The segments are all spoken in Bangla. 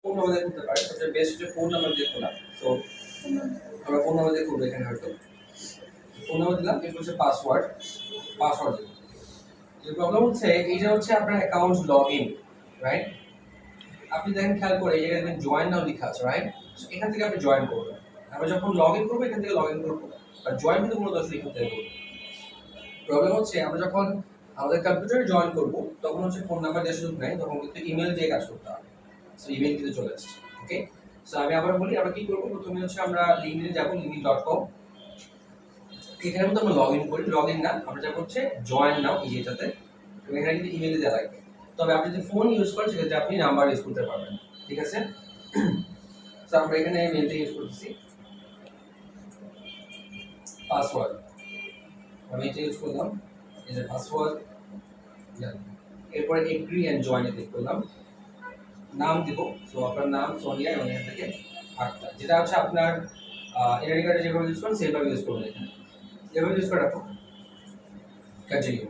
ফোন নাম্বার দিয়ে খুলতে পারে, সবচেয়ে বেস্ট হচ্ছে ফোন নাম্বার দিয়ে খোলা। সো আমরা ফোন নাম্বার দিয়ে খুলবো এখানে, হয়তো ফোন নাম্বার দিলাম, এরপর হচ্ছে পাসওয়ার্ড। পাসওয়ার্ড দিলাম। যে প্রবলেম হচ্ছে এইটা হচ্ছে আপনার অ্যাকাউন্ট লগ ইন, রাইট? আপনি দেখেন খেয়াল করে এই জায়গায় জয়েন নাও লেখা আছে, রাইট? এখান থেকে আপনি জয়েন করবেন। আমরা যখন লগ ইন করবো এখান থেকে লগ ইন করবো, আর জয়েন কিন্তু মূলত আসলে এখান থেকে করবো। প্রবলেম হচ্ছে আমরা যখন আমাদের কম্পিউটারে জয়েন করব তখন হচ্ছে ফোন নাম্বার দেওয়ার সুযোগ নাই, তখন কিন্তু ইমেল দিয়ে কাজ করতে হবে। সো ইমেল কিন্তু চলে আসছে। ওকে, সো আমি আবার বলি আমরা কি করব। প্রথমে হচ্ছে আমরা লিঙ্কডইনে যাব, linkedin.com। এখানে মধ্যে আমরা লগ ইন করি, লগ ইন না, আমরা যাব হচ্ছে জয়েন নাও, এই যেটাতে এখানে কিন্তু ইমেল দেওয়া লাগবে। তবে আপনি যদি ফোন ইউজ করেন সেক্ষেত্রে আপনি নাম্বার ইউজ করতে পারবেন, ঠিক আছে? সো আমরা এখানে মেলটা ইউজ করতেছি। পাসওয়ার্ড আমি এটা ইউজ করলাম, এই যে পাসওয়ার্ড। এরপরে এগ্রি এন্ড জয়েন এ ক্লিক করলাম। নাম দিব, সো আপনার নাম সোনিয়া, এবং এখান থেকে আটটা, যেটা হচ্ছে আপনার এনআইডি কার্ডে যেভাবে ইউজ করেন সেভাবে ইউজ করবেন। এখানে যেভাবে ইউজ করে রাখুন, কন্টিনিউ।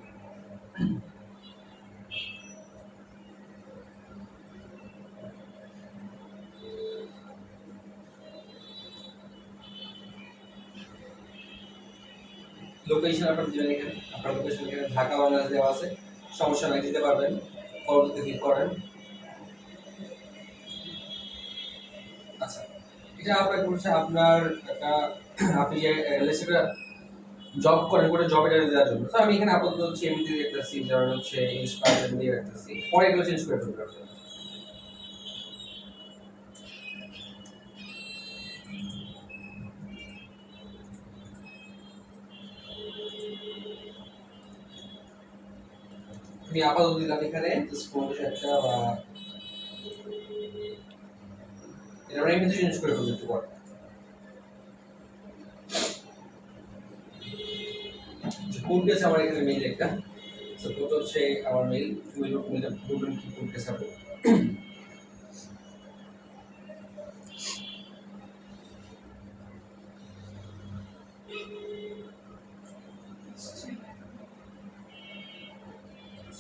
লোকেশন আপনার দিবেন, এখানে আপনার লোকেশন এখানে ঢাকা বাংলাদেশ দেওয়া আছে, সমস্যা নাই, দিতে পারবেন। পরবর্তীতে ক্লিক করেন। আচ্ছা, এটা আপনার করছে আপনার একটা আপনি যে লেসেটা জব করেন, করে জবের দেওয়ার জন্য। তো আমি এখানে আপাতত হচ্ছে এমনিতে দেখতেছি, যেমন হচ্ছে ইন্সপায়ার দিয়ে রাখতেছি, পরে এগুলো চেঞ্জ করে ফেলতে পারবেন। আমি আপাতত দিলাম এখানে জাস্ট কোনটা একটা বা এটা আমরা এমনিতে চেঞ্জ করে ফেলতে একটু পরে। কোড গেছে আমার এখানে মেইল একটা, সাপোজ হচ্ছে আমার মেইল মেইলটা বলবেন কি কোড গেছে আপনি।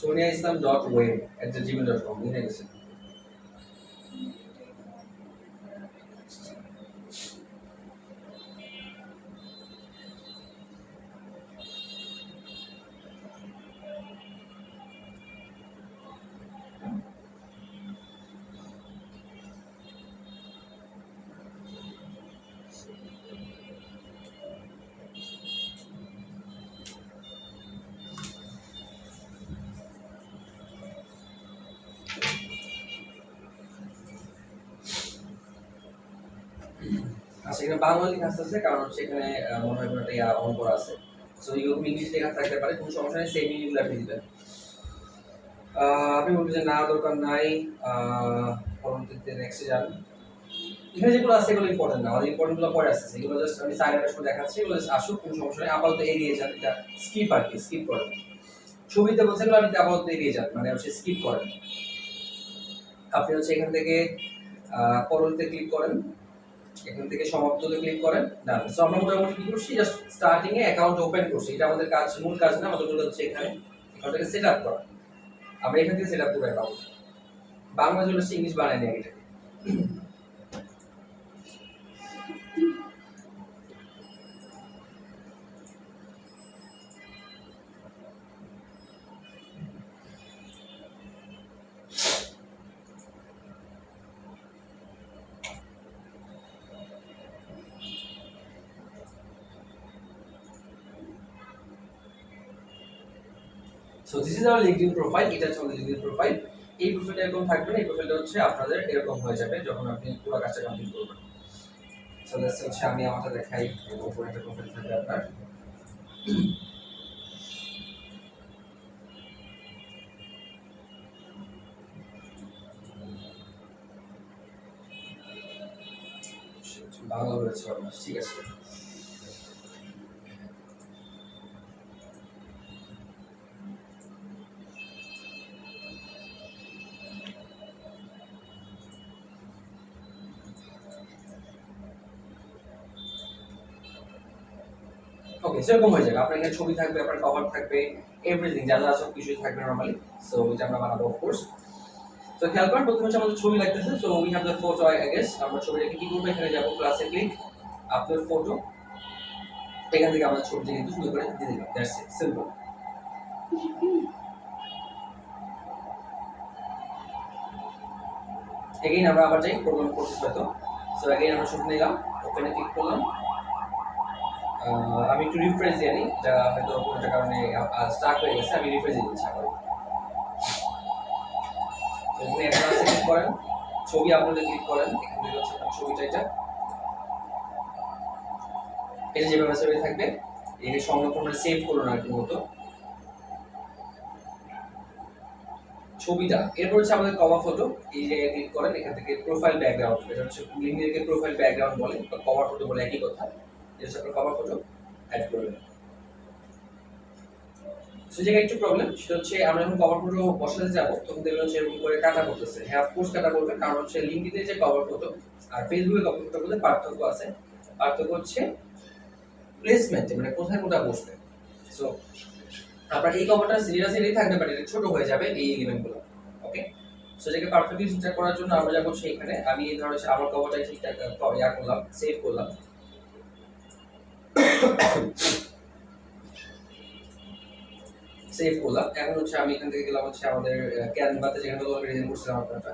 soniaislam.web@gmail.com লিখে গেছে। আচ্ছা, এখানে বাংলা লেখা আছে, কারণ হচ্ছে এখানে মনে হয় কোনো একটা অন করা আছে। সো এরকম ইংলিশ লেখা থাকতে পারে, কোনো সমস্যা নেই, সেম ইংলিশ আপনি দিবেন। আপনি বলবেন যে না দরকার নাই, পরবর্তীতে নেক্সটে যান। এখানে যেগুলো আছে এগুলো ইম্পর্টেন্ট না, আমাদের ইম্পর্টেন্ট গুলো পরে আসছে, এগুলো জাস্ট আমি সাইড আসার সময় দেখাচ্ছি, এগুলো জাস্ট আসুক, কোনো সমস্যা নেই। আপাতত এড়িয়ে যান, এটা স্কিপ আর কি, স্কিপ করেন। ছবিতে বলছে এগুলো আপনি আপাতত এড়িয়ে যান, মানে হচ্ছে স্কিপ করেন। আপনি হচ্ছে এখান থেকে পরবর্তীতে ক্লিক করেন, এখান থেকে সমাপ্ততে ক্লিক করেন, ডান। সো আমরা মোটামুটি কি করছি, জাস্ট স্টার্টিং এ অ্যাকাউন্ট ওপেন করছি, এটা আমাদের কাজ, মূল কাজ না, আমাদের মূল হচ্ছে এখানে অ্যাকাউন্টটাকে সেট আপ করা। আমরা এখান থেকে সেট আপ করব অ্যাকাউন্ট, বাংলা জন্য ইংলিশ বানাই নিয়ে এটা। So this is our LinkedIn profile, এটা হচ্ছে আমাদের লিংকডইন প্রোফাইল। এই প্রোফাইলটা এরকম থাকবে না, এই প্রোফাইলটা হচ্ছে আপনাদের এরকম হয়ে যাবে যখন আপনি পুরো কাজটা কমপ্লিট করবেন। সো দ্যাটস হচ্ছে আমি আমারটা দেখাই, উপরে একটা প্রোফাইল থাকবে আপনার। বাংলা হয়েছে আপনার, ঠিক আছে। ওকে, সেরকম হয়ে যাবে। আপনার এখানে ছবি থাকবে, আপনার কভার থাকবে, এভরিথিং যা যা সব কিছুই থাকবে নরমালি। সো এটা আমরা বানাবো অফকোর্স। তো খেয়াল করেন প্রথমে হচ্ছে আমাদের ছবি লাগতেছে, so we have the photo I guess. আমরা ছবিটাকে কি করবো, এখানে যাবো ক্লাসে ক্লিক আপলোড ফটো, এখান থেকে আমাদের ছবিটা কিন্তু সুন্দর করে দিয়ে দিলাম, দ্যাটস ইট, সিম্পল। এগেইন আমরা আবার যাই প্রোগ্রাম করতে হয়তো। সো এগেইন আমরা ছবি নিলাম, ওপেনে ক্লিক করলাম। আমি একটু রিফ্রেশ দিয়ে নিই, এটা হয়তো কোনো একটা কারণে স্টার্ট হয়ে গেছে, আমি রিফ্রেশ দিয়ে দিচ্ছি আবার। এখানে একটা ক্লিক করেন, ছবি আপলোডে ক্লিক করেন, এখান থেকে হচ্ছে আপনার ছবিটা এটা যেভাবে সেভ থাকবে, এটাকে সংরক্ষণ করে সেভ করুন আর কি মতো ছবিটা। এরপর হচ্ছে আমাদের কভার ফটো, এই জায়গায় ক্লিক করেন, এখান থেকে প্রোফাইল ব্যাকগ্রাউন্ড, এটা হচ্ছে লিঙ্কডিনে প্রোফাইল ব্যাকগ্রাউন্ড বলে বা কভার ফটো বলে, একই কথা। এটা হচ্ছে আপনার কভার ফটো অ্যাড করবেন। সো জায়গায় একটু প্রবলেম, সেটা হচ্ছে আমরা যখন কভার ফটো বসাতে যাবো তখন দেখবেন হচ্ছে এরকম করে কাটা পড়তেছে। হ্যাঁ অফকোর্স কাটা পড়বে, কারণ হচ্ছে লিঙ্কডিনে যে কভার ফটো আর ফেসবুকে কভার ফটোর মধ্যে পার্থক্য আছে। পার্থক্য হচ্ছে প্লেসমেন্টে, মানে কোথায় কোথায় বসবে। সো আপনার এই কভারটা সিরিয়াসলি থাকবে, বাট এটা ছোট হয়ে যাবে এই এলিমেন্টগুলো। ওকে, সো এটাকে পারফেক্টলি ঠিকঠাক করার জন্য আমরা যা করছি, এখানে আমি ধরো হচ্ছে আমার কভারটা ঠিকঠাক ইয়া করলাম, সেভ করলাম। সেভ করলাম। এখন হচ্ছে আমি এখান থেকে গেলাম হচ্ছে আমাদের ক্যানভাতে, যেখানে অলরেডি ডিজাইন করছিলাম আপনারা,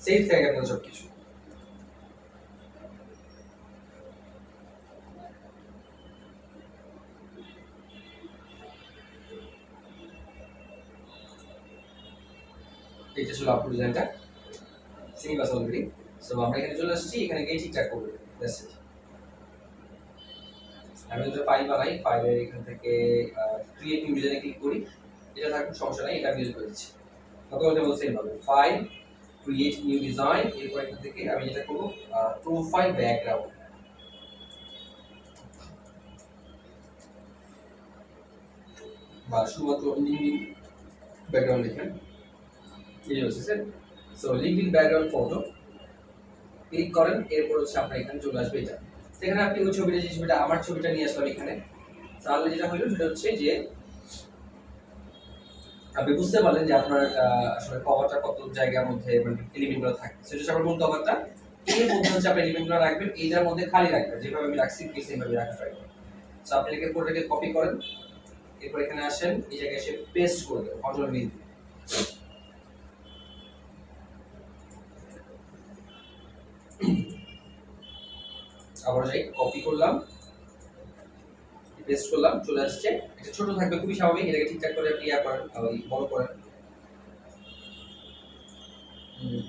সেভ থেকে গেল সব কিছু। এটা ছিল আপলোড ডিজাইনটা, সেভ আছে অলরেডি। সো আমরা এখানে চলে আসছি, এখানে গিয়ে ঠিকঠাক করব, দ্যাটস ইট। আমি একটা ফাইল বানাই, ফাইলের এখান থেকে ক্রিয়েট নিউ ডিজাইনে ক্লিক করি, এটা থাকুক সমস্যা নাই, এটা আমি ইউজ করে দিচ্ছি। কত বলতে বলছি এইভাবে, ফাইল ক্রিয়েট নিউ ডিজাইন, এরপর এখান থেকে আমি যেটা করব প্রোফাইল ব্যাকগ্রাউন্ড, বা শুধুমাত্র লিঙ্কডিন ব্যাকগ্রাউন্ড লিখেন, এই হচ্ছে sir. So LinkedIn background photo click করেন, এরপর হচ্ছে আপনার এখানে চলে আসবে এটা। সেখানে আপনি ওই ছবিটা, যে ছবিটা আমার ছবিটা নিয়ে আসলাম এখানে, তাহলে যেটা হলো সেটা হচ্ছে যে আপনি বুঝতে পারলেন যে আপনার আসলে কভারটা কত জায়গার মধ্যে মানে এলিমেন্টগুলো থাকে। সেটা হচ্ছে আপনার মূল কভারটা, এর মধ্যে হচ্ছে আপনি এলিমেন্টগুলো রাখবেন, এইটার মধ্যে খালি রাখবেন, যেভাবে আমি রাখছি ঠিক সেইভাবে রাখা ট্রাই করবেন। সো আপনি এটাকে পুরোটাকে কপি করেন, এরপর এখানে আসেন, এই জায়গায় এসে পেস্ট করে দেবেন, কন্ট্রোল ভি। আবার যাই, কপি করলাম, পেস্ট করলাম, চলে আসছে। এটা ছোট থাকবে, খুবই স্বাভাবিক, এটাকে ঠিকঠাক করে আপনি ইয়া করেন, বড় করেন।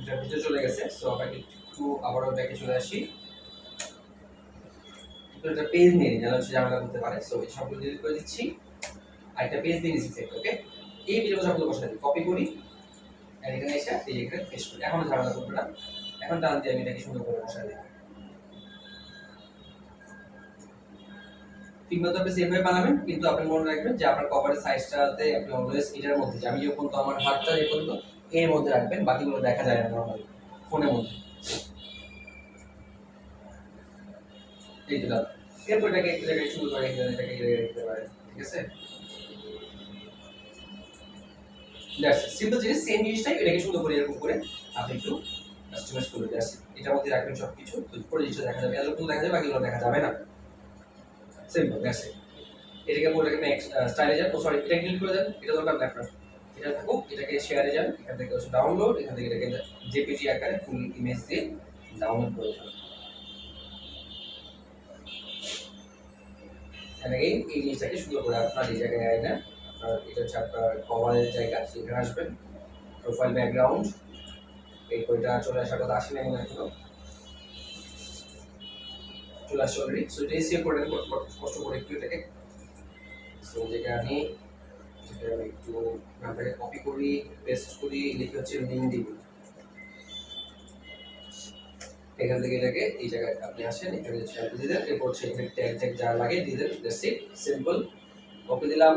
এটা ভিতরে চলে গেছে। সো আপনাকে একটু আবারও ব্যাকে চলে আসি, একটা পেজ নিয়ে নিন, যেন হচ্ছে ঝামেলা করতে পারে। সো এই সবগুলো ডিলিট করে দিচ্ছি, আর একটা পেজ দিয়ে দিচ্ছি। ওকে, এই ভিডিওটা সবগুলো বসাই দিই, কপি করি, আর এখানে এসে এই এখানে পেস্ট করি। এখন ঝামেলা করবে না, এখন টান দিয়ে আমি এটাকে সুন্দর করে বসাই দিই। ঠিকমতো আপনি সেভ হয়ে বানাবেন, কিন্তু আপনি মনে রাখবেন যে আপনার কভারের সাইজটাতে আপনি অলওয়েজ এটার মধ্যে, যে আমি যখন তো আমার হাতটা যখন তো এর মধ্যে রাখবেন, বাকিগুলো দেখা যায় না নরমালি ফোনের মধ্যে। এই তো দাদা, এরপর এটাকে একটা জায়গায় শুরু করে এটাকে রেখে পারেন, ঠিক আছে। দ্যাটস সিম্পল জিনিস, সেম জিনিসটাই এটাকে সুন্দর করে এরকম করে আপনি একটু কাস্টমাইজ করে দ্যাটস এটার মধ্যে রাখবেন সব কিছু, তো পুরো জিনিসটা দেখা যাবে, এতটুকু দেখা যাবে, বাকিগুলো দেখা যাবে না। Simple, that's it. এটাকে বলে এখানে স্টাইলে যান, ও সরি এটা ডিলিট করে দেন, এটা দরকার নেই আপনার, এটা থাকুক। এটাকে শেয়ারে যান, এখান থেকে হচ্ছে ডাউনলোড, এখান থেকে এটাকে জেপিজি আকারে ফুল ইমেজ দিয়ে ডাউনলোড করে ফেলুন। এন্ড এগেইন এই জিনিসটাকে সুন্দর করে আপনার এই জায়গায় আইনা, আপনার এটা হচ্ছে আপনার কভারের জায়গা, সেখানে আসবেন, প্রোফাইল ব্যাকগ্রাউন্ড, এরপর এটা চলে আসার কথা, আসেনি মনে হয় এখনো, চলে আসছে অলরেডি। সো এটা সেভ করে কষ্ট করে একটু এটাকে। সো যেটা আমি একটু নামটাকে কপি করি, পেস্ট করি, লিখে হচ্ছে লিঙ্কডিন, এখান থেকে এটাকে এই জায়গায় আপনি আসেন, এখানে শেয়ার দিয়ে দেন, এরপর হচ্ছে এখানে ট্যাগ ট্যাগ যা লাগে দিয়ে দেন, দ্যাটস ইট, সিম্পল। ওকে দিলাম,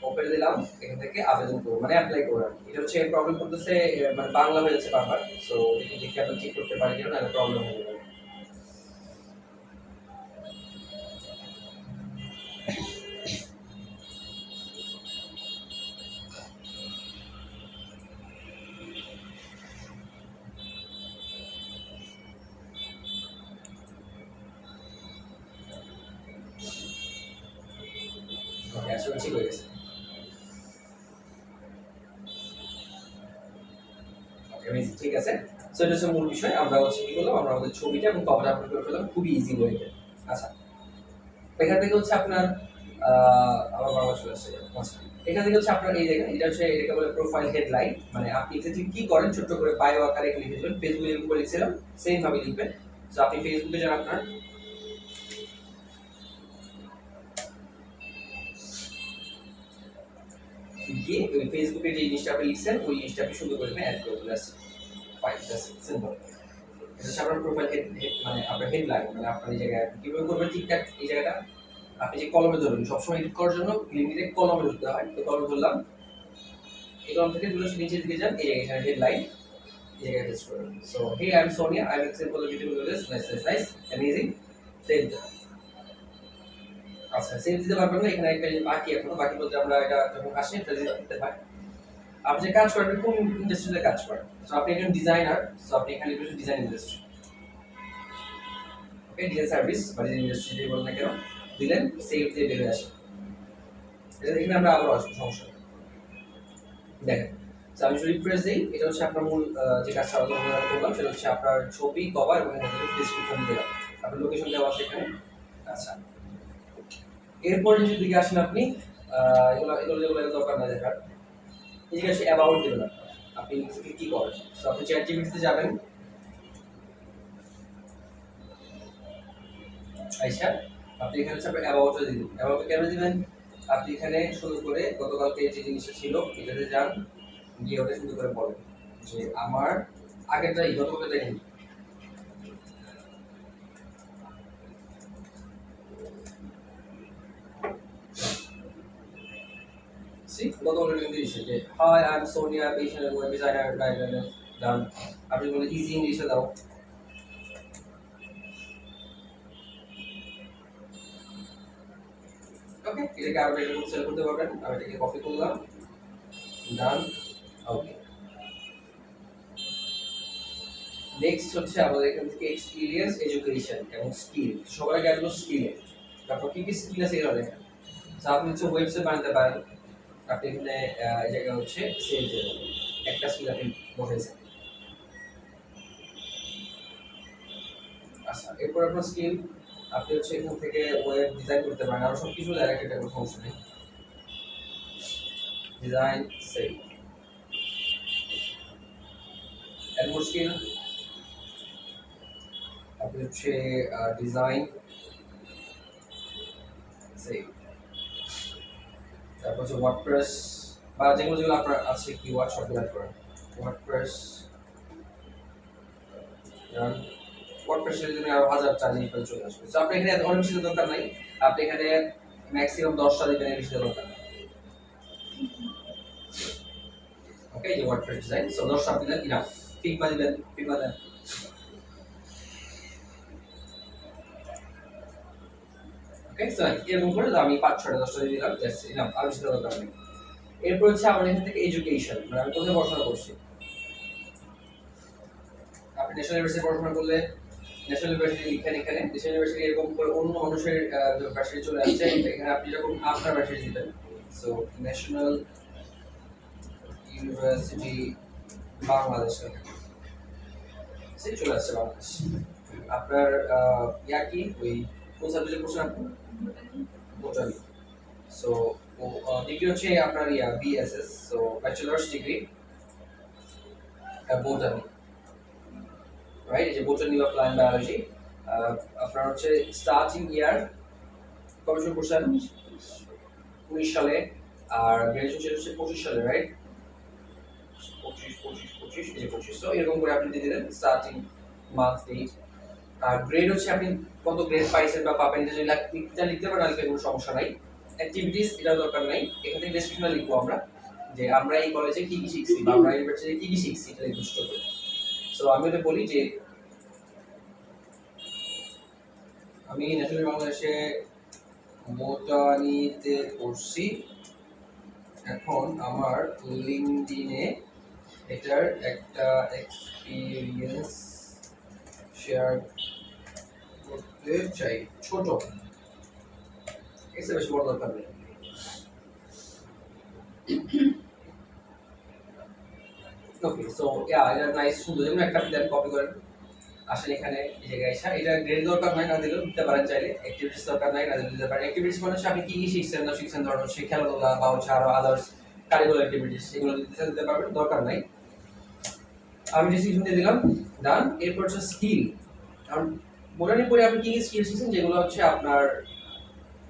ওপেন দিলাম, এখান থেকে আবেদন করব, মানে অ্যাপ্লাই করব। এটা হচ্ছে প্রবলেম করতেছে, মানে বাংলা হয়ে যাচ্ছে বারবার। সো দেখি দেখি আপনি ঠিক করতে পারেন কিনা, নাহলে প্রবলেম হয়ে যাবে। ঠিক হয়ে গেছে। ঠিক আছে, সো এটা হচ্ছে মূল বিষয়। আমরা হচ্ছে কি করলাম, আমরা আমাদের ছবিটা এবং কভারটা আপলোড করে ফেললাম খুবই ইজি ওয়েতে। আচ্ছা, এখান থেকে হচ্ছে আপনার আমার বাবা চলে আসছে। আচ্ছা, এখান থেকে হচ্ছে আপনার এই দেখেন, এটা হচ্ছে এটাকে বলে প্রোফাইল হেডলাইন, মানে আপনি এক্স্যাক্টলি কি করেন ছোট করে বায়ো আকারে লিখে দিবেন। ফেসবুকের উপরে লিখছিলাম সেম ভাবে লিখবেন। সো আপনি ফেসবুকে যান, আপনার গিয়ে ওই ফেসবুকে যে জিনিসটা আপনি লিখছেন ওই জিনিসটা আপনি সুন্দর করে অ্যাড করে দিবেন। Fine, just simple. এটা হচ্ছে আপনার প্রোফাইল হেড, মানে আপনার হেডলাইন, মানে আপনার এই জায়গায় কিভাবে করবেন ঠিকঠাক। এই জায়গাটা আপনি যে কলমে ধরবেন, সবসময় এডিট করার জন্য লিমিটে কলমে ধরতে হয়। তো কলমে ধরলাম, এই কলম থেকে দুটো নিচের দিকে যান, এই জায়গায় হেডলাইন, এই জায়গায় পেস্ট করবেন। So hey I am Sonia, I am example of beautiful this, nice nice nice, amazing, save that. আচ্ছা, সেভ দিতে পারবেন না, এখানে একটা বাকি এখনো বাকি বলতে আমরা এটা যখন আসে এটা দিতে পারি। আপনি যে কাজ করেন কোন ইন্ডাস্ট্রিতে কাজ করেন, সো আপনি একজন ডিজাইনার, সো আপনি এখানে লিখবেন ডিজাইন ইন্ডাস্ট্রি। ওকে, ডিজাইন সার্ভিস বা ডিজাইন ইন্ডাস্ট্রি যেটাই বলেন না কেন, দিলেন, সেভ দিয়ে বের হয়ে আসে। এটা এখানে আমরা আবার আসবো, সমস্যা নেই। দেখেন, আমি যদি রিফ্রেশ দিই, এটা হচ্ছে আপনার মূল যে কাজটা আমরা করলাম সেটা হচ্ছে আপনার ছবি, কভার এবং ডেসক্রিপশন দিলাম, আপনার লোকেশন দেওয়া আছে এখানে। আচ্ছা, এরপর যদি দিকে আসেন আপনি, এগুলো এগুলো যেগুলো দরকার না দেখার, এই জায়গায় সে অ্যাবাউট দেবেন আপনি কি করেন। সো আপনি চ্যাট জিপিটিতে যাবেন, আচ্ছা আপনি এখানে হচ্ছে আপনার অ্যাবাউটটা দিবেন। অ্যাবাউটটা কেন দিবেন, আপনি এখানে সুন্দর করে গতকালকে যে জিনিসটা ছিল এটাতে যান, গিয়ে ওটা সুন্দর করে বলেন যে আমার আগেরটাই গতকালটা দেখেন, গতকালটা কিন্তু দিয়েছে যে hi I am Sonia, passion web designer, writer, done. আপনি বলে ইজি ইংলিশে দাও। ওকে, এটাকে আরো বেটার করে সেল করতে পারবেন। আমি এটাকে কপি করলাম, ডান। ওকে, নেক্সট হচ্ছে আমাদের এখান থেকে এক্সপিরিয়েন্স, এডুকেশন এবং স্কিল। সবার আগে আসবো স্কিলে। তারপর কি কি স্কিল আছে এগুলো দেখেন। আপনি হচ্ছে ওয়েবসাইট বানাতে পারেন, আপনি এখানে এই জায়গায় হচ্ছে সেভ দিয়ে দেবেন, একটা স্কিল আপনি বসাইছেন। আচ্ছা, এরপর আপনার স্কিল, আপনি হচ্ছে এখান থেকে ওয়েব ডিজাইন করতে পারেন, আরো সব কিছু ডাইরেক্ট, এটা কোনো সমস্যা নেই। ডিজাইন সেভ, এরপর স্কিল আপনি হচ্ছে ডিজাইন সেভ, তারপর হচ্ছে ওয়ার্ডপ্রেস বা যেগুলো যেগুলো আপনার আছে কিওয়ার্ড সবগুলো অ্যাড করেন। ওয়ার্ডপ্রেস, ওয়ার্ডপ্রেসের জন্য আরো হাজার চার জিনিস চলে আসবে। তো আপনি এখানে অনেক বেশি দরকার নাই, আপনি এখানে ম্যাক্সিমাম 10টা দিবেন, এর বেশি দরকার নাই। ওকে, এই যে ওয়ার্ডপ্রেস ডিজাইন, সো 10টা আপনি দেন ইনাফ। ফিগমা দিবেন, ফিগমা দেন। ওকে, সো এরকম করে আমি 5-6টা 10টা দিয়ে দিলাম, জাস্ট ইনাফ, আর বেশি দরকার নেই। এরপর হচ্ছে আমার এখান থেকে এডুকেশন, মানে আমি কোথায় পড়াশোনা করছি। আপনি ন্যাশনাল ইউনিভার্সিটি পড়াশোনা করলে ন্যাশনাল ইউনিভার্সিটি লিখেন, এখানে ন্যাশনাল ইউনিভার্সিটি এরকম করে অন্য মানুষের ভার্সিটি চলে আসছে, এখানে আপনি যখন আপনার ভার্সিটি দিবেন, সো ন্যাশনাল ইউনিভার্সিটি বাংলাদেশ চলে আসছে বাংলাদেশ। আপনার ইয়া কি, ওই কোন সাবজেক্টে পড়ছেন আপনি? বোটানি। সো ডিগ্রি হচ্ছে আপনার yeah BSS, so bachelors degree botany, right? এই যে বোটানি বা প্ল্যান্ট বায়োলজি। আপনার হচ্ছে স্টার্টিং ইয়ার কবে শুরু করছেন? 19 সালে, আর গ্র্যাজুয়েশন হচ্ছে 25 সালে, রাইট? 25 এই 25, সো এরকম করে আপনি দিয়ে দিলেন স্টার্টিং মান্থ ডেট। আর গ্রেড হচ্ছে আপনি কত গ্রেড পাইছেন বা পাবেন, এটা লিখতে পারেন, লিখতে কোনো সমস্যা নাই। অ্যাক্টিভিটিস এটা দরকার নাই, এখান থেকে ডেসক্রিপশনে লিখবো আমরা যে আমরা এই কলেজে কি কি শিখছি বা আমরা ইউনিভার্সিটিতে কি কি শিখছি, এটা লিখতে হবে। সো আমি এটা বলি যে আমি ন্যাশনাল বাংলাদেশে বোটানিতে পড়ছি, এখন আমার লিঙ্কডইনে এটার একটা এক্সপিরিয়েন্স শেয়ার করতে চাই, ছোট, এসে বেশি বড় দরকার নেই। ওকে সো এটা নাইস, সুন্দর। যেমন একটা দেন কপি করেন, আসলে এখানে এই জায়গায় এসে এটা গ্রেড দরকার নাই, না দিলেও দিতে পারেন চাইলে। অ্যাক্টিভিটিস দরকার নাই, না দিলেও দিতে পারেন। অ্যাক্টিভিটিস মানে হচ্ছে আপনি কি কি শিখছেন না শিখছেন, ধরুন হচ্ছে খেলাধুলা বা হচ্ছে আরো আদার্স কারিকুলার অ্যাক্টিভিটিস, সেগুলো দিতে পারবেন, দরকার নাই। আমি ডিসিশন দিয়ে দিলাম, ডান। এরপর হচ্ছে স্কিল। কারণ মোটামুটি পরে আপনি কি কি স্কিল শিখছেন যেগুলো হচ্ছে আপনার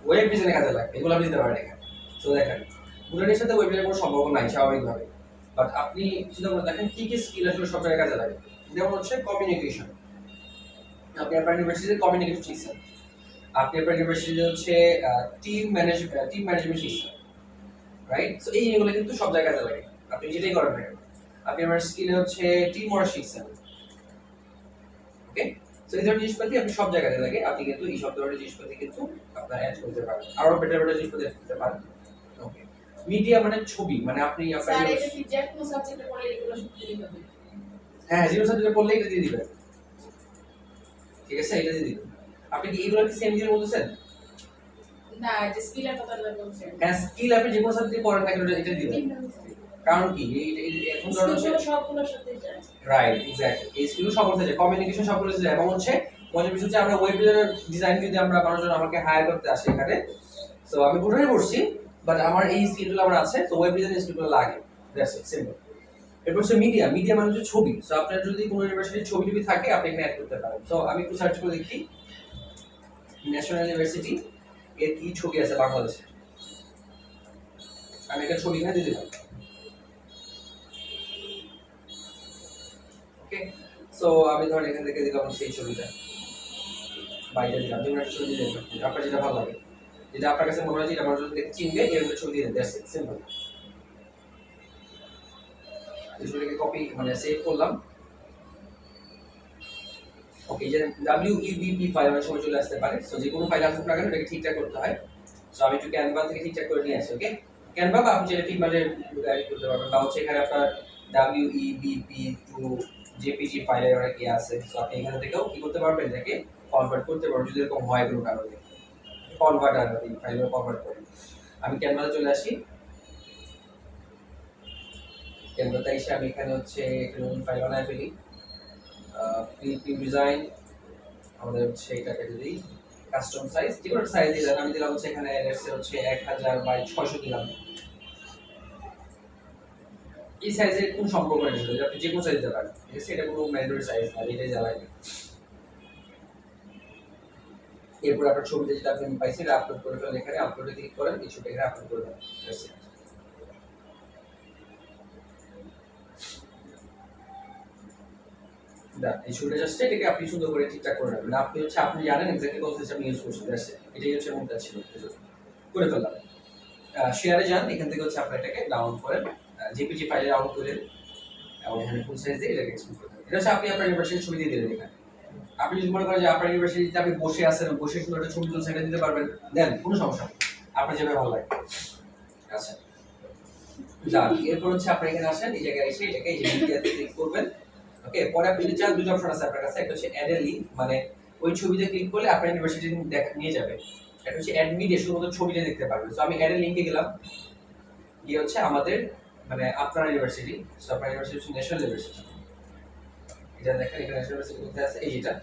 ওয়েব ডিজাইনে কাজে লাগবে, এগুলো আপনি দিতে পারেন এখানে। তো দেখেন মোটামুটির সাথে ওয়েব ডিজাইনের কোনো সম্পর্ক নাই স্বাভাবিকভাবে, বাট আপনি চিন্তা করে দেখেন কি কি স্কিল আসলে সব জায়গায় কাজে লাগে। যেমন হচ্ছে কমিউনিকেশন, আপনি আপনার ইউনিভার্সিটিতে কমিউনিকেশন শিখছেন, আপনি আপনার ইউনিভার্সিটিতে হচ্ছে টিম ম্যানেজমেন্ট শিখছেন, রাইট? সো এই জিনিসগুলো কিন্তু সব জায়গায় কাজে লাগে, আপনি যেটাই করেন না কেন। আপনি আমার স্কিলে হচ্ছে টিম ওয়ার্ক শিখছেন, ওকে? সো এই ধরনের জিনিসপাতি আপনি সব জায়গায় লাগে, আপনি কিন্তু এই সব ধরনের জিনিসপাতি কিন্তু আপনার অ্যাড করতে পারেন, আরো বেটার বেটার জিনিসপাতি অ্যাড করতে পারেন। ওকে, মিডিয়া মানে ছবি, মানে আপনি আপনার স্যার এটা কি যে কোনো সাবজেক্টে পড়লে এগুলো সব দিতে হবে? হ্যাঁ, জিরো সাবজেক্টে পড়লে এটা দিয়ে দিবেন, ঠিক আছে? এটা দিয়ে দিবেন। আপনি কি এগুলো কি সেম দিয়ে বলতেছেন? না, যে স্কিলের কথা বলছেন। হ্যাঁ, স্কিল আপনি যে কোনো সাবজেক্টে পড়েন না কেন এটা দিবেন। কারণ কি এখন ধরো হচ্ছে সবগুলোর সাথে যায়, রাইট, এক্স্যাক্টলি। এই স্কিল সবগুলো যায়, কমিউনিকেশন সবগুলো যায়, এবং হচ্ছে মজার বিষয় হচ্ছে আমরা ওয়েব ডিজাইন যদি আমরা মানুষজন আমাকে হায়ার করতে আসে এখানে, সো আমি পুরোটাই পড়ছি, বাট আমার এই স্কিলগুলো আমার আছে, তো ওয়েব ডিজাইন স্কিলগুলো লাগে, দ্যাটস ইট, সিম্পল। এরপর হচ্ছে মিডিয়া, মিডিয়া মানে হচ্ছে ছবি। সো আপনার যদি কোনো ইউনিভার্সিটির ছবি টবি থাকে আপনি এখানে অ্যাড করতে পারেন। সো আমি একটু সার্চ করে দেখি ন্যাশনাল ইউনিভার্সিটি এর কি ছবি আছে বাংলাদেশে, আমি একটা ছবি এখানে দিয়ে দিলাম, ওকে? সো আমি ধরেন এখান থেকে দিলাম সেই ছবিটা, বাইরে দিলাম, যেমন একটা ছবি দিয়ে দিলাম আপনার যেটা ভালো লাগে, যেটা আপনার কাছে মনে হয় যে এটা মানুষ যদি দেখে চিনবে, এরকম ছবি দিয়ে দেন, দ্যাটস ইট, সিম্পল। এই ছবিটাকে কপি মানে সেভ করলাম। ওকে, যে WEBP ফাইল অনেক সময় চলে আসতে পারে, সো যে কোনো ফাইল আসুক না কেন এটাকে ঠিকঠাক করতে হয়। সো আমি একটু ক্যানভা থেকে ঠিকঠাক করে নিয়ে আসি, ওকে? ক্যানভা বা আপনি যেটা ফিগমাতে এডিট করতে পারবেন, বা হচ্ছে এখানে আপনার WEBP টু JPG ফাইলে অনেক ইয়ে আছে, সো আপনি এখান থেকেও কি করতে পারবেন, এটাকে কনভার্ট করতে পারবেন যদি এরকম হয় কোনো কারণে, কনভার্ট আর এই ফাইলগুলো কনভার্ট করে। আমি ক্যানভাতে চলে আসি, ক্যানভাতে এসে আমি এখানে হচ্ছে একটা নতুন ফাইল বানায় ফেলি, ক্রিয়েটিভ ডিজাইন, আমাদের হচ্ছে এটাকে যদি কাস্টম সাইজ যে কোনো সাইজ দিলাম, আমি দিলাম হচ্ছে এখানে হচ্ছে 1000 বাই 600 দিলাম। এই সাইজের কোন সম্পর্ক নেই, আপনি যে কোনো সাইজ দিতে পারেন, ঠিক আছে? এটা কোনো ম্যান্ডেটরি সাইজ না, এটাই জ্বালায়। এরপর আপনার ছবিটা যেটা আপনি পাইছেন এটা আপলোড করে ফেলেন, এখানে আপলোডে ক্লিক করেন, এই ছবিটা এখানে আপলোড করে দেন, এই ছবিটা জাস্ট এটাকে আপনি সুন্দর করে ঠিকঠাক করে নেবেন, আপনি হচ্ছে আপনি জানেন এক্স্যাক্টলি কোন সিস্টেম ইউজ করছেন, দ্যাটস ইট, এটাই হচ্ছে মূলটা ছিল। করে ফেললাম, শেয়ারে যান, এখান থেকে হচ্ছে আপনি এটাকে ডাউনলোড করেন, জেপিজি ফাইলে ডাউনলোড করেন, এবং এখানে ফুল সাইজ দিয়ে এটাকে এক্সপোর্ট করতে হবে। এটা হচ্ছে আপনি আপনার ইউনিভার্সিটির ছবি দিয়ে দিলেন এখানে। আপনি যদি মনে করেন যে আপনার ইউনিভার্সিটিতে আপনি বসে আছেন, বসে সুন্দর একটা ছবি তুলে সেটা দিতে পারবেন, দেন, কোনো সমস্যা নেই, আপনার যেভাবে ভালো লাগে। আচ্ছা, যান। এরপর হচ্ছে আপনি এখানে আসেন, এই জায়গায় এসে এটাকে এই যে মিডিয়াতে ক্লিক করবেন, ওকে? পরে আপনি যদি চান দুটো অপশন আছে আপনার কাছে, একটা হচ্ছে অ্যাড এ লিংক, মানে ওই ছবিতে ক্লিক করলে আপনার ইউনিভার্সিটি নিয়ে যাবে। একটা হচ্ছে অ্যাড মিডিয়া, শুধুমাত্র ছবিটা দেখতে পারবেন। সো আমি অ্যাড এ লিংকে গেলাম, গিয়ে হচ্ছে আমাদের মানে আপনার ইউনিভার্সিটি, সো আপনার ইউনিভার্সিটি হচ্ছে ন্যাশনাল ইউনিভার্সিটি, এটা দেখেন এখানে ন্যাশনাল ইউনিভার্সিটি কোথায় আছে, এই যেটা,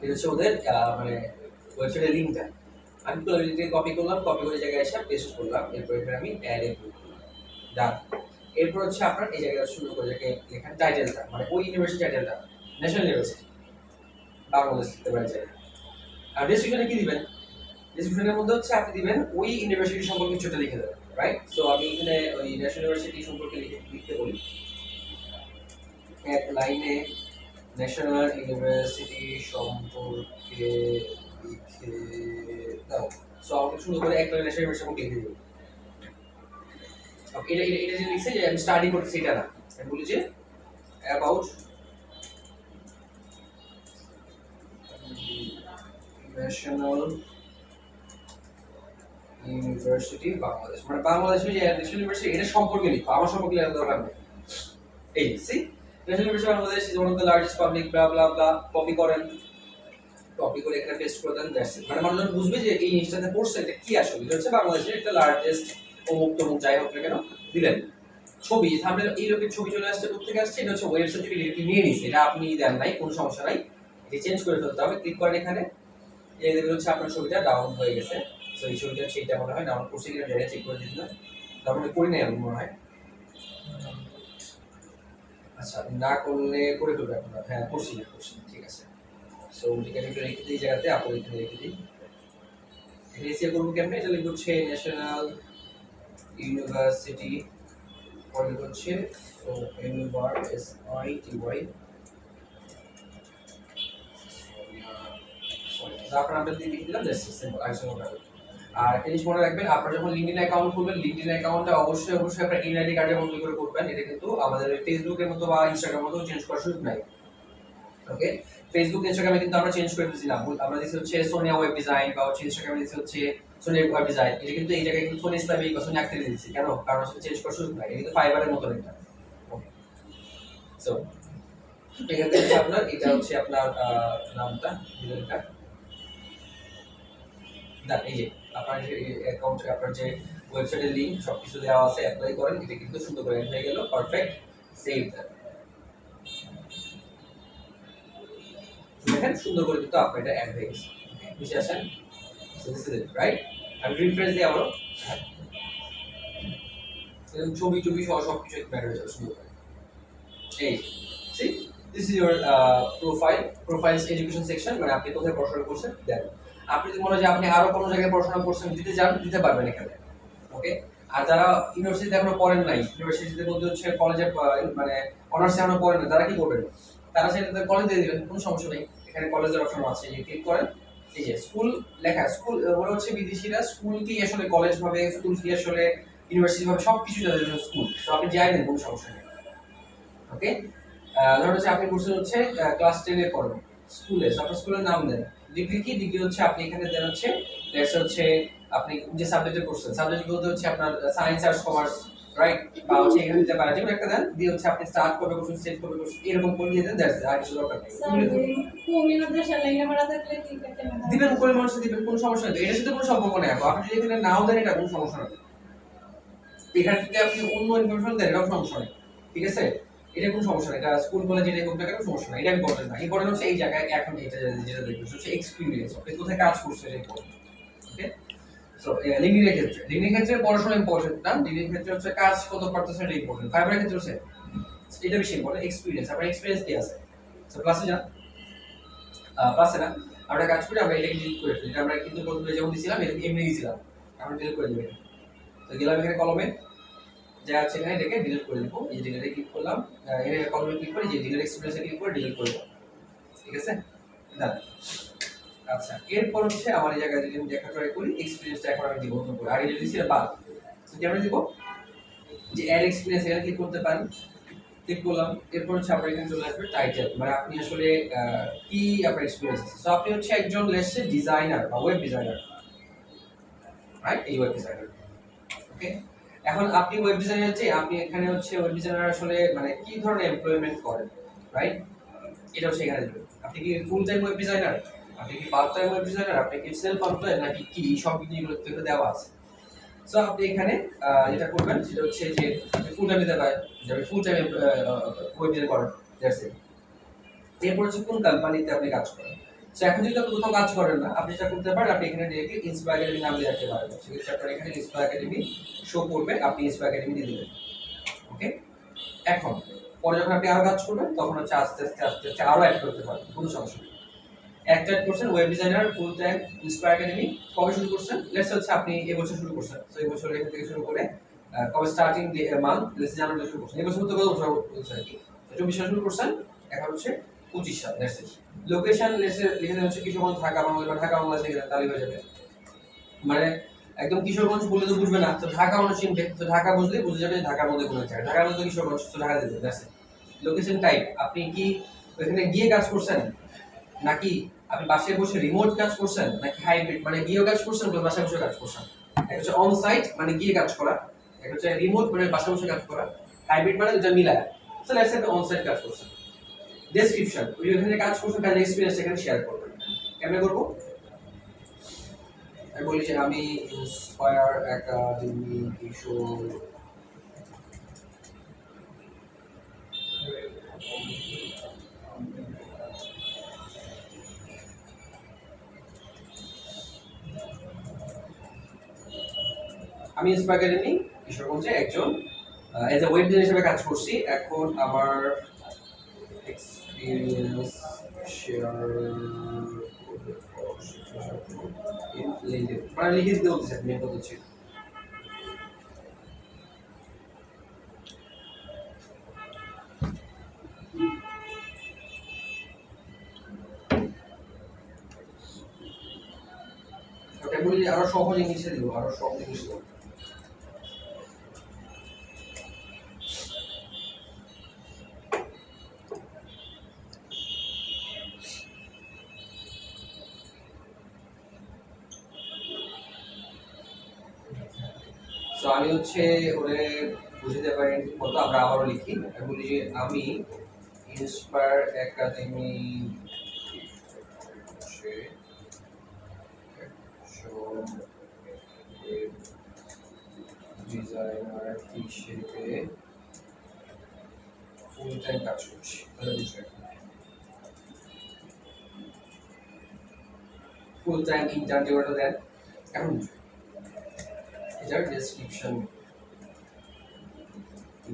এটা হচ্ছে ওদের মানে ওয়েবসাইটের লিংকটা। আমি তো লিংকটা কপি করলাম, কপি করে জায়গায় এসে পেস্ট করলাম, এরপর এখানে আমি অ্যাড এ ক্লিক করলাম, ডান। এরপর হচ্ছে আপনার এই জায়গায় শুরু করে লেখেন টাইটেলটা, মানে ওই ইউনিভার্সিটি টাইটেলটা, ন্যাশনাল ইউনিভার্সিটি বাংলাদেশ লিখতে পারেন চাইলে। আর ডেসক্রিপশনে কি দিবেন, ডেসক্রিপশনের মধ্যে হচ্ছে আপনি দিবেন ওই ইউনিভার্সিটি সম্পর্কে কিছুটা লিখে দেবেন, রাইট? সো আমি এখানে ওই ন্যাশনাল ইউনিভার্সিটি সম্পর্কে লিখতে বলি, এক লাইনে ন্যাশনাল ইউনিভার্সিটি সম্পর্কে লিখে দাও। সো আমাকে সুন্দর করে এক লাইনে ন্যাশনাল ইউনিভার্সিটি সম্পর্কে লিখে দিই। এটা এটা এটা যে লিখছে যে আমি স্টাডি করতেছি এটা না, আমি বলি যে অ্যাবাউট ন্যাশনাল ইউনিভার্সিটি বাংলাদেশ, মানে বাংলাদেশের যে ন্যাশনাল ইউনিভার্সিটি এটা সম্পর্কে লিখো, আমার সম্পর্কে লেখার দরকার নেই। এই see National University Bangladesh is one of the largest public blah blah blah, copy করেন, কপি করে এখানে পেস্ট করে দেন, দ্যাটস ইট। মানে মানুষ বুঝবে যে এই জিনিসটাতে পড়ছে এটা কি, আসলে এটা হচ্ছে বাংলাদেশের একটা লার্জেস্ট অমুক তমুক যাই হোক না কেন দিলেন। ছবি থাম্বনেল এইরকম ছবি চলে আসছে, কোথেকে আসছে, এটা হচ্ছে ওয়েবসাইট থেকে ডিরেক্টলি নিয়ে নিছে, এটা আপনি দেন নাই, কোনো সমস্যা নাই, এটা চেঞ্জ করে ফেলতে হবে। ক্লিক করেন এখানে, এই দেখবেন হচ্ছে আপনার ছবিটা ডাউন হয়ে গেছে। সো এই ছবিটা সেইটা মনে হয় ডাউন করছে কিনা জায়গায় চেক করে দিলাম, তারপরে করি নাই আমি মনে হয়। আচ্ছা না করলে করে ফেলবে আপনারা, হ্যাঁ করছি ঠিক আছে। সো এখানে একটু রেখে দিই, এই জায়গাতে আপনি এখানে রেখে দিই। এখানে সেভ করবো কেমনে, এটা লিখব হচ্ছে ন্যাশনাল ইউনিভার্সিটি, পরে হচ্ছে সো UNITY, আপনার নামটা দিয়ে লিখে দিলাম, জাস্ট সিম্পল আর কিছু না। আর একটা জিনিস মনে রাখবেন, আপনারা যখন লিঙ্কডইন অ্যাকাউন্ট খুলবেন, লিঙ্কডইন অ্যাকাউন্টটা অবশ্যই আপনার এনআইডি কার্ডের মতো করে করবেন। এটা কিন্তু আমাদের ফেসবুকের মতো বা ইনস্টাগ্রামের মতো চেঞ্জ করার সুযোগ নাই। ওকে, ফেসবুক ইনস্টাগ্রামে কিন্তু আমরা চেঞ্জ করে দিয়েছিলাম, আমরা দিচ্ছি হচ্ছে সোনিয়া ওয়েব ডিজাইন, বা হচ্ছে ইনস্টাগ্রামে দিচ্ছি হচ্ছে সোনিয়া ওয়েব ডিজাইন, এটা কিন্তু এই জায়গায় কিন্তু সোনি ইসলামিক বা সোনি আক্তারি দিচ্ছি, কেন? কারণ হচ্ছে চেঞ্জ করার সুযোগ নাই, এটা কিন্তু ফাইবারের মতো একটা। সো এখান থেকে আপনার এটা হচ্ছে আপনার নামটা দিলেন, এই যে আপনার যে অ্যাকাউন্ট, আপনার যে ওয়েবসাইটের লিংক সবকিছু দেওয়া আছে, অ্যাপ্লাই করেন, এটা কিন্তু সুন্দর করে হয়ে গেল, পারফেক্ট। সেভ দ্যাট, দেখেন সুন্দর করে কিন্তু আপনার এটা অ্যাড হয়ে গেছে। বুঝে আসেন? So this is it, right? আমি রিফ্রেশ দিই আবারও, ছবি সহ সবকিছু অ্যাড হয়ে যাবে সুন্দর করে। এই C this is your profiles education section, মানে আপনি কোথায় পড়াশোনা করছেন দেন। আপনি যদি মনে হয় যে আপনি আরো কোনো জায়গায় পড়াশোনা করছেন দিতে চান, দিতে পারবেন এখানে। ওকে, আর যারা ইউনিভার্সিটিতে এখনো পড়েন নাই, ইউনিভার্সিটিতে বলতে হচ্ছে কলেজে মানে অনার্স এখনো পড়েন না, তারা কি করবেন? তারা সেটা কলেজ দিয়ে দিবেন, কোনো সমস্যা নেই। এখানে কলেজের অপশন আছে, এই ক্লিক করেন, এই যে স্কুল লেখা, স্কুল ওরা হচ্ছে বিদেশিরা স্কুল কি আসলে কলেজ ভাবে, স্কুল কি আসলে ইউনিভার্সিটি ভাবে, সবকিছু তাদের জন্য স্কুল। তো আপনি যাই দেন, কোনো সমস্যা নেই। ওকে, ধরুন হচ্ছে আপনি করছেন হচ্ছে ক্লাস 10 এ পড়েন স্কুলে, আপনার স্কুলের নাম দেন। ডিগ্রি কি, ডিগ্রি হচ্ছে আপনি এখানে দেন হচ্ছে দ্যাটস হচ্ছে আপনি যে সাবজেক্টে পড়ছেন, সাবজেক্ট বলতে হচ্ছে আপনার সায়েন্স আর্টস কমার্স, রাইট? বা হচ্ছে এখানে দিতে পারেন, যেমন একটা দেন, দিয়ে হচ্ছে আপনি স্টার্ট করবে করছেন, সেট করবে করছেন, এরকম করে দিয়ে দেন, দ্যাটস আর কিছু দরকার নেই। কোমি মাদ্রাসা লাইনে পড়া থাকলে কি করতে না দিবেন, কোন মানুষে দিবেন, কোনো সমস্যা নেই, এটার সাথে কোনো সম্পর্ক নেই। আপনি যদি এখানে নাও দেন, এটা কোনো সমস্যা নেই। এখান থেকে আপনি অন্য ইনফরমেশন দেন, এটাও সমস্যা নেই, ঠিক আছে? এটা কোনো সমস্যা নেই, এটা স্কুল কলেজ যেটাই হোক না কেন সমস্যা নেই, এটা ইম্পর্টেন্ট না। ইম্পর্টেন্ট হচ্ছে এই জায়গায় এখন এটা যেটা দেখবেন হচ্ছে এক্সপিরিয়েন্স, আপনি কোথায় কাজ করছেন এটা ইম্পর্টেন্ট। ওকে, সো লিঙ্কডইনের ক্ষেত্রে পড়াশোনা ইম্পর্টেন্ট না, লিঙ্কডইনের ক্ষেত্রে হচ্ছে কাজ কত পারতেছেন এটা ইম্পর্টেন্ট। ফাইবারের ক্ষেত্রে হচ্ছে এটা বেশি ইম্পর্টেন্ট, এক্সপিরিয়েন্স, আপনার এক্সপিরিয়েন্স কি আছে। সো ক্লাসে যান, ক্লাসে না, আমরা কাজ করি, আমরা এটাকে ডিলিট করে ফেলি, এটা আমরা কিন্তু প্রথমে যেমন দিয়েছিলাম এমনি দিয়েছিলাম, আমরা ডিলিট করে দেবেন। তো গেলাম এখানে কলমে, যা আছে এখানে এটাকে ডিলিট করে দেবো, এই ডিলিটে ক্লিক করলাম, এখানে কলমে ক্লিক করে যে ডিলিট এক্সপিরিয়েন্সে ক্লিক করে ডিলিট করে দেবো, ঠিক আছে? ডান। আচ্ছা, এরপর হচ্ছে আমার এই জায়গায় যদি আমি দেখা ট্রাই করি, এক্সপিরিয়েন্সটা এখন আমি দিব নতুন করে, আগে যদি ছিল বাদ, তো আমরা দিব যে অ্যাড এক্সপিরিয়েন্স, এখানে ক্লিক করতে পারেন, ক্লিক করলাম। এরপর হচ্ছে আপনার এখানে চলে আসবে টাইটেল, মানে আপনি আসলে কি আপনার এক্সপিরিয়েন্স আছে। সো আপনি হচ্ছে একজন লেটস সে ডিজাইনার বা ওয়েব ডিজাইনার, রাইট? এই ওয়েব ডিজাইনার, ওকে। এখন আপনি ওয়েব ডিজাইনার, যে আপনি এখানে হচ্ছে ওয়েব ডিজাইনার আসলে মানে কি ধরনের এমপ্লয়মেন্ট করেন, রাইট? এটা হচ্ছে এখানে দেবেন। আপনি কি ফুল টাইম ওয়েব ডিজাইনার, আপনি কি পার্ট টাইম ওয়েব ডিজাইনার, আপনি কি সেলফ এমপ্লয়েড নাকি কি, সব কিছুগুলো থেকে দেওয়া আছে। সো আপনি এখানে যেটা করবেন সেটা হচ্ছে যে আপনি ফুল টাইম দিতে পারেন, যে আপনি ফুল টাইম ওয়েব ডিজাইন করেন, দ্যাটস ইট। এরপর হচ্ছে কোন কোম্পানিতে আপনি কাজ করেন। সো এখন যদি আপনি কোথাও কাজ করেন না, আপনি যেটা করতে পারেন, আপনি এখানে ডিরেক্টলি ইন্সপায়ার একাডেমি নাম দিয়ে রাখতে পারেন। সেক্ষেত্রে আপনার এখানে ইন্সপায়ার একাডেমি শো করবে, আপনি ইন্সপায়ার একাডেমি দিয়ে দিবেন। ওকে, এখন পরে যখন আপনি আরো কাজ করবেন, তখন হচ্ছে আস্তে আস্তে আরো অ্যাড করতে পারবেন, কোনো সমস্যা নেই। একটা অ্যাড করছেন web designer full time inspire academy, কবে শুরু করছেন? লেটস হচ্ছে আপনি এবছর শুরু করছেন, তো এই বছর এখান থেকে শুরু করে কবে স্টার্টিং মান্থ, লেটস জানুয়ারি শুরু করছেন, এই বছর তো কত বছর হচ্ছে আর কি, 24 সালে শুরু করছেন, এখন হচ্ছে 25 সাল, লেটস ইট। লোকেশন লেটস লিখে দেন হচ্ছে কিশোরগঞ্জ, ঢাকা, বাংলাদেশ, বা ঢাকা বাংলাদেশ লিখে দেন, তাহলে হয়ে যাবে। মানে একদম কিশোরগঞ্জ বললে তো বুঝবে না, তো ঢাকা মানুষ চিনবে, তো ঢাকা বুঝলে বুঝে যাবে ঢাকার মধ্যে কোনো জায়গা, ঢাকার মধ্যে কিশোরগঞ্জ, তো ঢাকা দিতে দ্যাটস ইট। লোকেশন টাইপ, আপনি কি ওখানে গিয়ে কাজ করছেন, নাকি আপনি বাসায় বসে রিমোট কাজ করছেন, নাকি হাইব্রিড মানে গিয়েও কাজ করছেন প্লাস বাসায় বসে কাজ করছেন। একটা হচ্ছে অন সাইট মানে গিয়ে কাজ করা, একটা হচ্ছে রিমোট মানে বাসায় বসে কাজ করা, হাইব্রিড মানে দুটো মিলায়। So let's say on site কাজ করছেন। ডেসক্রিপশন, ওই ওখানে কাজ করছেন, কাজের এক্সপেরিয়েন্স এখানে শেয়ার করবেন। কেমনে করব? আমি বলি যে আমি ইন্সপায়ার একাডেমি কিশোর আমি ইন্সপায়ার একাডেমি কিশোরগঞ্জে একজন এজ এ ওয়েব ডিজাইনার হিসেবে কাজ করছি। এখন আমার এক্সপিরিয়েন্স শেয়ার মানে লিখে দিতে বলতেছে মেন কথা হচ্ছে ওটা বলি আরো সহজ ইংলিশে দিব, আরো সহজ ইংলিশে দিব। তো আমি হচ্ছে ওরে বুঝতে পারি মতো আমরা আবারও লিখি, বলি যে আমি ইন্সপায়ার একাডেমি ডিজাইনার হিসেবে ফুল টাইম কাজ করছি। তাহলে বুঝবেন ফুল টাইম ইন্টার্ন যেটা দেন এখন বুঝবেন। এটার ডেসক্রিপশন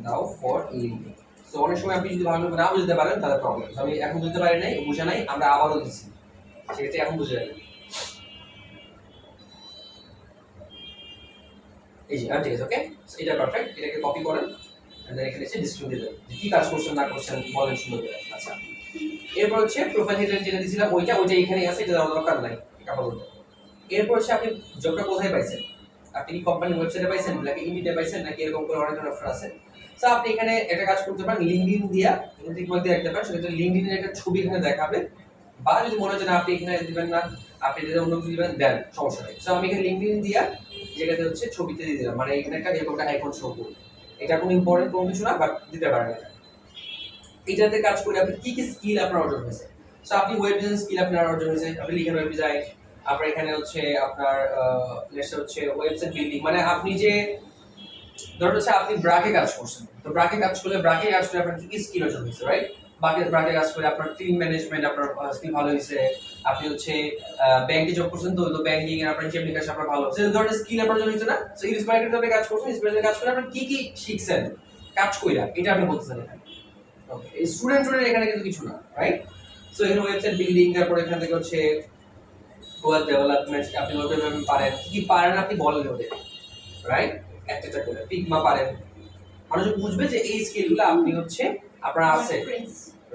দাও ফর লিঙ্কিং। সো অনেক সময় আপনি যদি ভালো না বুঝতে পারেন তাহলে প্রবলেম। আমি এখন বুঝতে পারি নাই, বুঝে নাই, আমরা আবারও দিচ্ছি, সেটা এখন বুঝে যাবেন। এই যে ঠিক আছে, ওকে এটা পারফেক্ট। এটাকে কপি করেন এন্ড দেন এখানে এসে ডিসক্রিপশন দিয়ে দেবেন যে কি কাজ করছেন না করছেন বলেন সুন্দর করে। আচ্ছা, এরপর হচ্ছে প্রোফাইল হেডার যেটা দিয়েছিলাম ওইটা এখানে আছে, এটা দেওয়ার দরকার নাই, এটা বলতে। এরপর হচ্ছে আপনি জবটা কোথায় পাইছেন, আপনি কি কোম্পানির ওয়েবসাইটে পাইছেন নাকি ইন্ডিতে পাইছেন নাকি এরকম করে অনেক ধরনের অপশন আছে। সো আপনি এখানে একটা কাজ করতে পারেন, লিঙ্কডইন দিয়া ঠিক মধ্যে রাখতে পারেন, সেটা লিঙ্কডইনের একটা ছবি এখানে দেখাবে। বা যদি মনে হয় না আপনি এখানে দিবেন না, আপনি যদি অন্য কিছু দিবেন দেন, সমস্যা নেই। সো আমি এখানে লিঙ্কডইন দিয়া যেটাতে হচ্ছে ছবিতে দিয়ে দিলাম, মানে এখানে একটা এরকম একটা আইকন শো করবে। এটা কোনো ইম্পর্টেন্ট কোনো কিছু না, বাট দিতে পারেন এটা। এটাতে কাজ করে আপনি কি কি স্কিল আপনার অর্জন হয়েছে। সো আপনি ওয়েব ডিজাইন স্কিল আপনার অর্জন হয়েছে, আপনি লিখেন ওয়েব ডিজাইন। আপনার এখানে হচ্ছে আপনার হচ্ছে ওয়েবসাইট বিল্ডিং, মানে আপনি যে ধরুন হচ্ছে আপনি ব্রাকে কাজ করছেন, তো ব্রাকে কাজ করলে আপনার কি কি স্কিল অর্জন হয়েছে, রাইট। ব্রাকে কাজ করে আপনার টিম ম্যানেজমেন্ট আপনার স্কিল ভালো হয়েছে। আপনি হচ্ছে ব্যাংকে জব করছেন, তো ব্যাংকিং এর আপনার হিসাব নিকাশ আপনার ভালো হচ্ছে, এই ধরনের স্কিল আপনার অর্জন হয়েছে না। সো ইন্সপায়ার আপনি কাজ করছেন, ইন্সপায়ার কাজ করে আপনি কি কি শিখছেন কাজ কইরা, এটা আপনি বলতেছেন এখানে। ওকে, এই স্টুডেন্টের এখানে কিন্তু কিছু না, রাইট। সো এখানে ওয়েবসাইট বিল্ডিং, তারপর এখান থেকে হচ্ছে ওয়েব ডেভেলপমেন্ট, আপনি ওয়েব ডেভেলপমেন্ট পারেন, কি পারেন আপনি বলেন ওদের, রাইট। একটা করে ফিগমা পারেন, মানুষ বুঝবে যে এই স্কিলগুলো আপনি হচ্ছে আপনার আছে,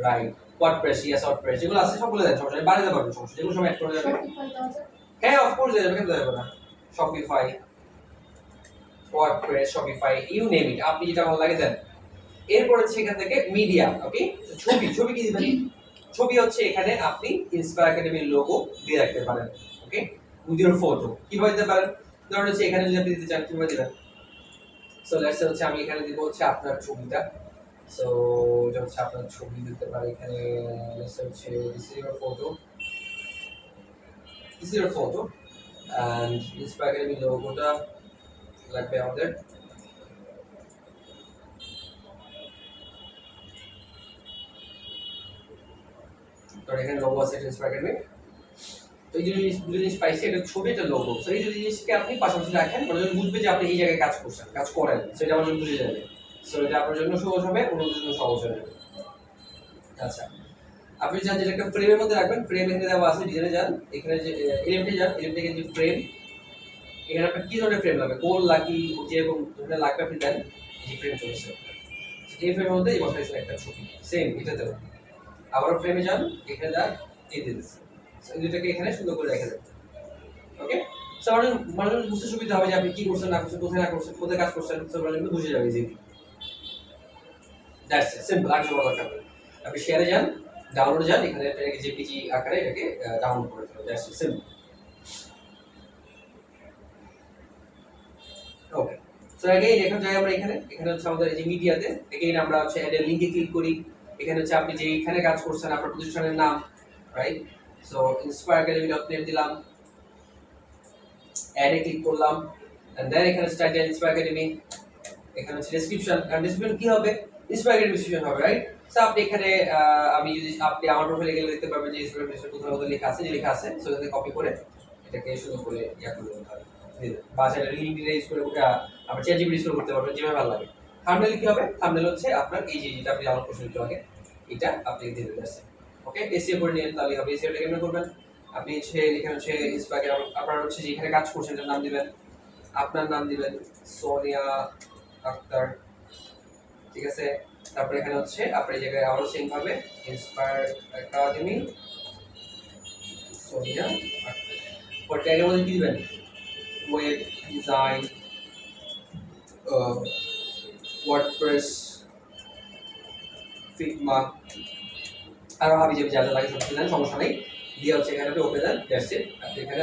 রাইট। ওয়ার্ডপ্রেস, ইয়েস ওয়ার্ডপ্রেস যেগুলো আছে সবগুলো দেন, সমস্যা নেই, বাড়িতে পারবেন, সমস্যা যেগুলো সব অ্যাড করে যাবে। হ্যাঁ অফকোর্স দেওয়া যাবে, কেন দেওয়া যাবে না। Shopify, WordPress, Shopify, you name it, আপনি যেটা ভালো লাগে দেন। এরপরে সেখান থেকে মিডিয়া, ওকে। ছবি কি দিবেন, ছবি হচ্ছে এখানে আপনি ইন্সপায়ার একাডেমির লোগো দিয়ে রাখতে পারেন, ওকে, উইথ ইওর ফটো। কিভাবে দিতে পারেন, ধরুন হচ্ছে এখানে যদি আপনি দিতে চান কিভাবে দিবেন। সো লেটস হচ্ছে আমি এখানে দিব হচ্ছে আপনার ছবিটা। সো এটা হচ্ছে আপনার ছবি দিতে পারে এখানে। লেটস হচ্ছে this is your photo and Inspire Academy লোগোটা লাগবে আমাদের। তো এখানে লোগো আছে ইন্সপায়ার একাডেমি। তো এই জিনিস পাইছি, এটা ছবি, এটা লোগো। সো এই জিনিসকে আপনি পাশাপাশি রাখেন, মানুষ বুঝবে যে আপনি এই জায়গায় কাজ করছেন, কাজ করেন, সেটা মানুষ বুঝে যাবে। সো এটা আপনার জন্য সহজ হবে, অন্যদের জন্য সহজ হবে। আচ্ছা, আপনি চান যেটা একটা ফ্রেমের মধ্যে রাখবেন, ফ্রেম এখানে দেওয়া আছে, ডিজাইনে যান, এখানে যে এলিমেন্টে যান, এলিমেন্টে যে ফ্রেম, এখানে আপনার কি ধরনের ফ্রেম লাগবে, গোল লাগি যেরকম ধরনের লাগবে আপনি দেন, এই ফ্রেম চলে আসছে। এই ফ্রেমের মধ্যে এই বসাইছেন একটা ছবি, সেম এটা দেবেন। আবার ফ্রেমে যান, এখানে দেন, এই দিয়ে দিচ্ছেন। সো এই দুটাকে এখানে সুন্দর করে রেখে দেন, ওকে। সো মানুষ বুঝতে সুবিধা হবে যে আপনি কি করছেন না করছেন, কোথায় না করছেন, কোথায় কাজ করছেন, সব মানুষ কিন্তু বুঝে যাবে ইজিলি। দ্যাটস ইট, সিম্পল, আর কিছু বলার দরকার নেই। আপনি শেয়ারে যান, ডাউনলোড যান, এখানে এটাকে জেপিজি আকারে এটাকে ডাউনলোড করে ফেলুন, that's it, simple. Okay, so again এখন যাই আমরা এখানে হচ্ছে আমাদের এই যে মিডিয়াতে, अगेन আমরা হচ্ছে এর লিংকে ক্লিক করি। এখানে হচ্ছে আপনি যে এখানে কাজ করছেন আপনার প্রতিষ্ঠানের নাম, রাইট। সো inspire academy.net দিলাম, অ্যাডে ক্লিক করলাম এন্ড দেন এখানে টাইটেল ইন্সপায়ার একাডেমি, এখানে হচ্ছে ডেসক্রিপশন, এন্ড ডেসক্রিপশন কি হবে, ইন্সপায়ার একাডেমি ডেসক্রিপশন হবে, রাইট? সো আপনি এখানে আমি যদি আপনি আমার প্রোফাইলে গেলে দেখতে পাবেন যে ইন্সপায়ার একাডেমি কোথাও কোথাও লেখা আছে, যে লেখা আছে সো এটাকে কপি করে এটাকে সুন্দর করে ইয়া করে দিতে হবে, বা সেটা লিঙ্কডইনে ইউজ করে ওটা আবার চ্যাট জিপিটি ইউজ করে করতে পারবেন, যেভাবে ভালো লাগে। থাম্বনেল কি হবে, থাম্বনেল হচ্ছে আপনার এই যে যেটা আপনি ডাউনলোড করছেন একটু আগে, এটা আপনি দিয়ে দিতে আসছে। ওকে, এসইও করে নিন, তাহলে হবে। এসইওটা কেমন করবেন, আপনি হচ্ছে এখানে হচ্ছে ইন্সপায়ার, আপনার হচ্ছে যেখানে কাজ করছেন এটার নাম দিবেন, আপনার নাম দিবেন সোনিয়া আক্তার, ঠিক আছে? তারপরে এখানে হচ্ছে আপনার এই জায়গায় আবার সেম ভাবে ইন্সপায়ার একাডেমি সোনিয়া আক্তার, পর ট্যাগের মধ্যে কি দিবেন, ওয়েব ডিজাইন, ওয়ার্ডপ্রেস, ফিগমা, আর হাবি যাবি যা যা লাগে সব দিলেন, সমস্যা নেই। দিয়ে হচ্ছে এখানে আপনি ওপেন দেন, দ্যাটস ইট। আপনি এখানে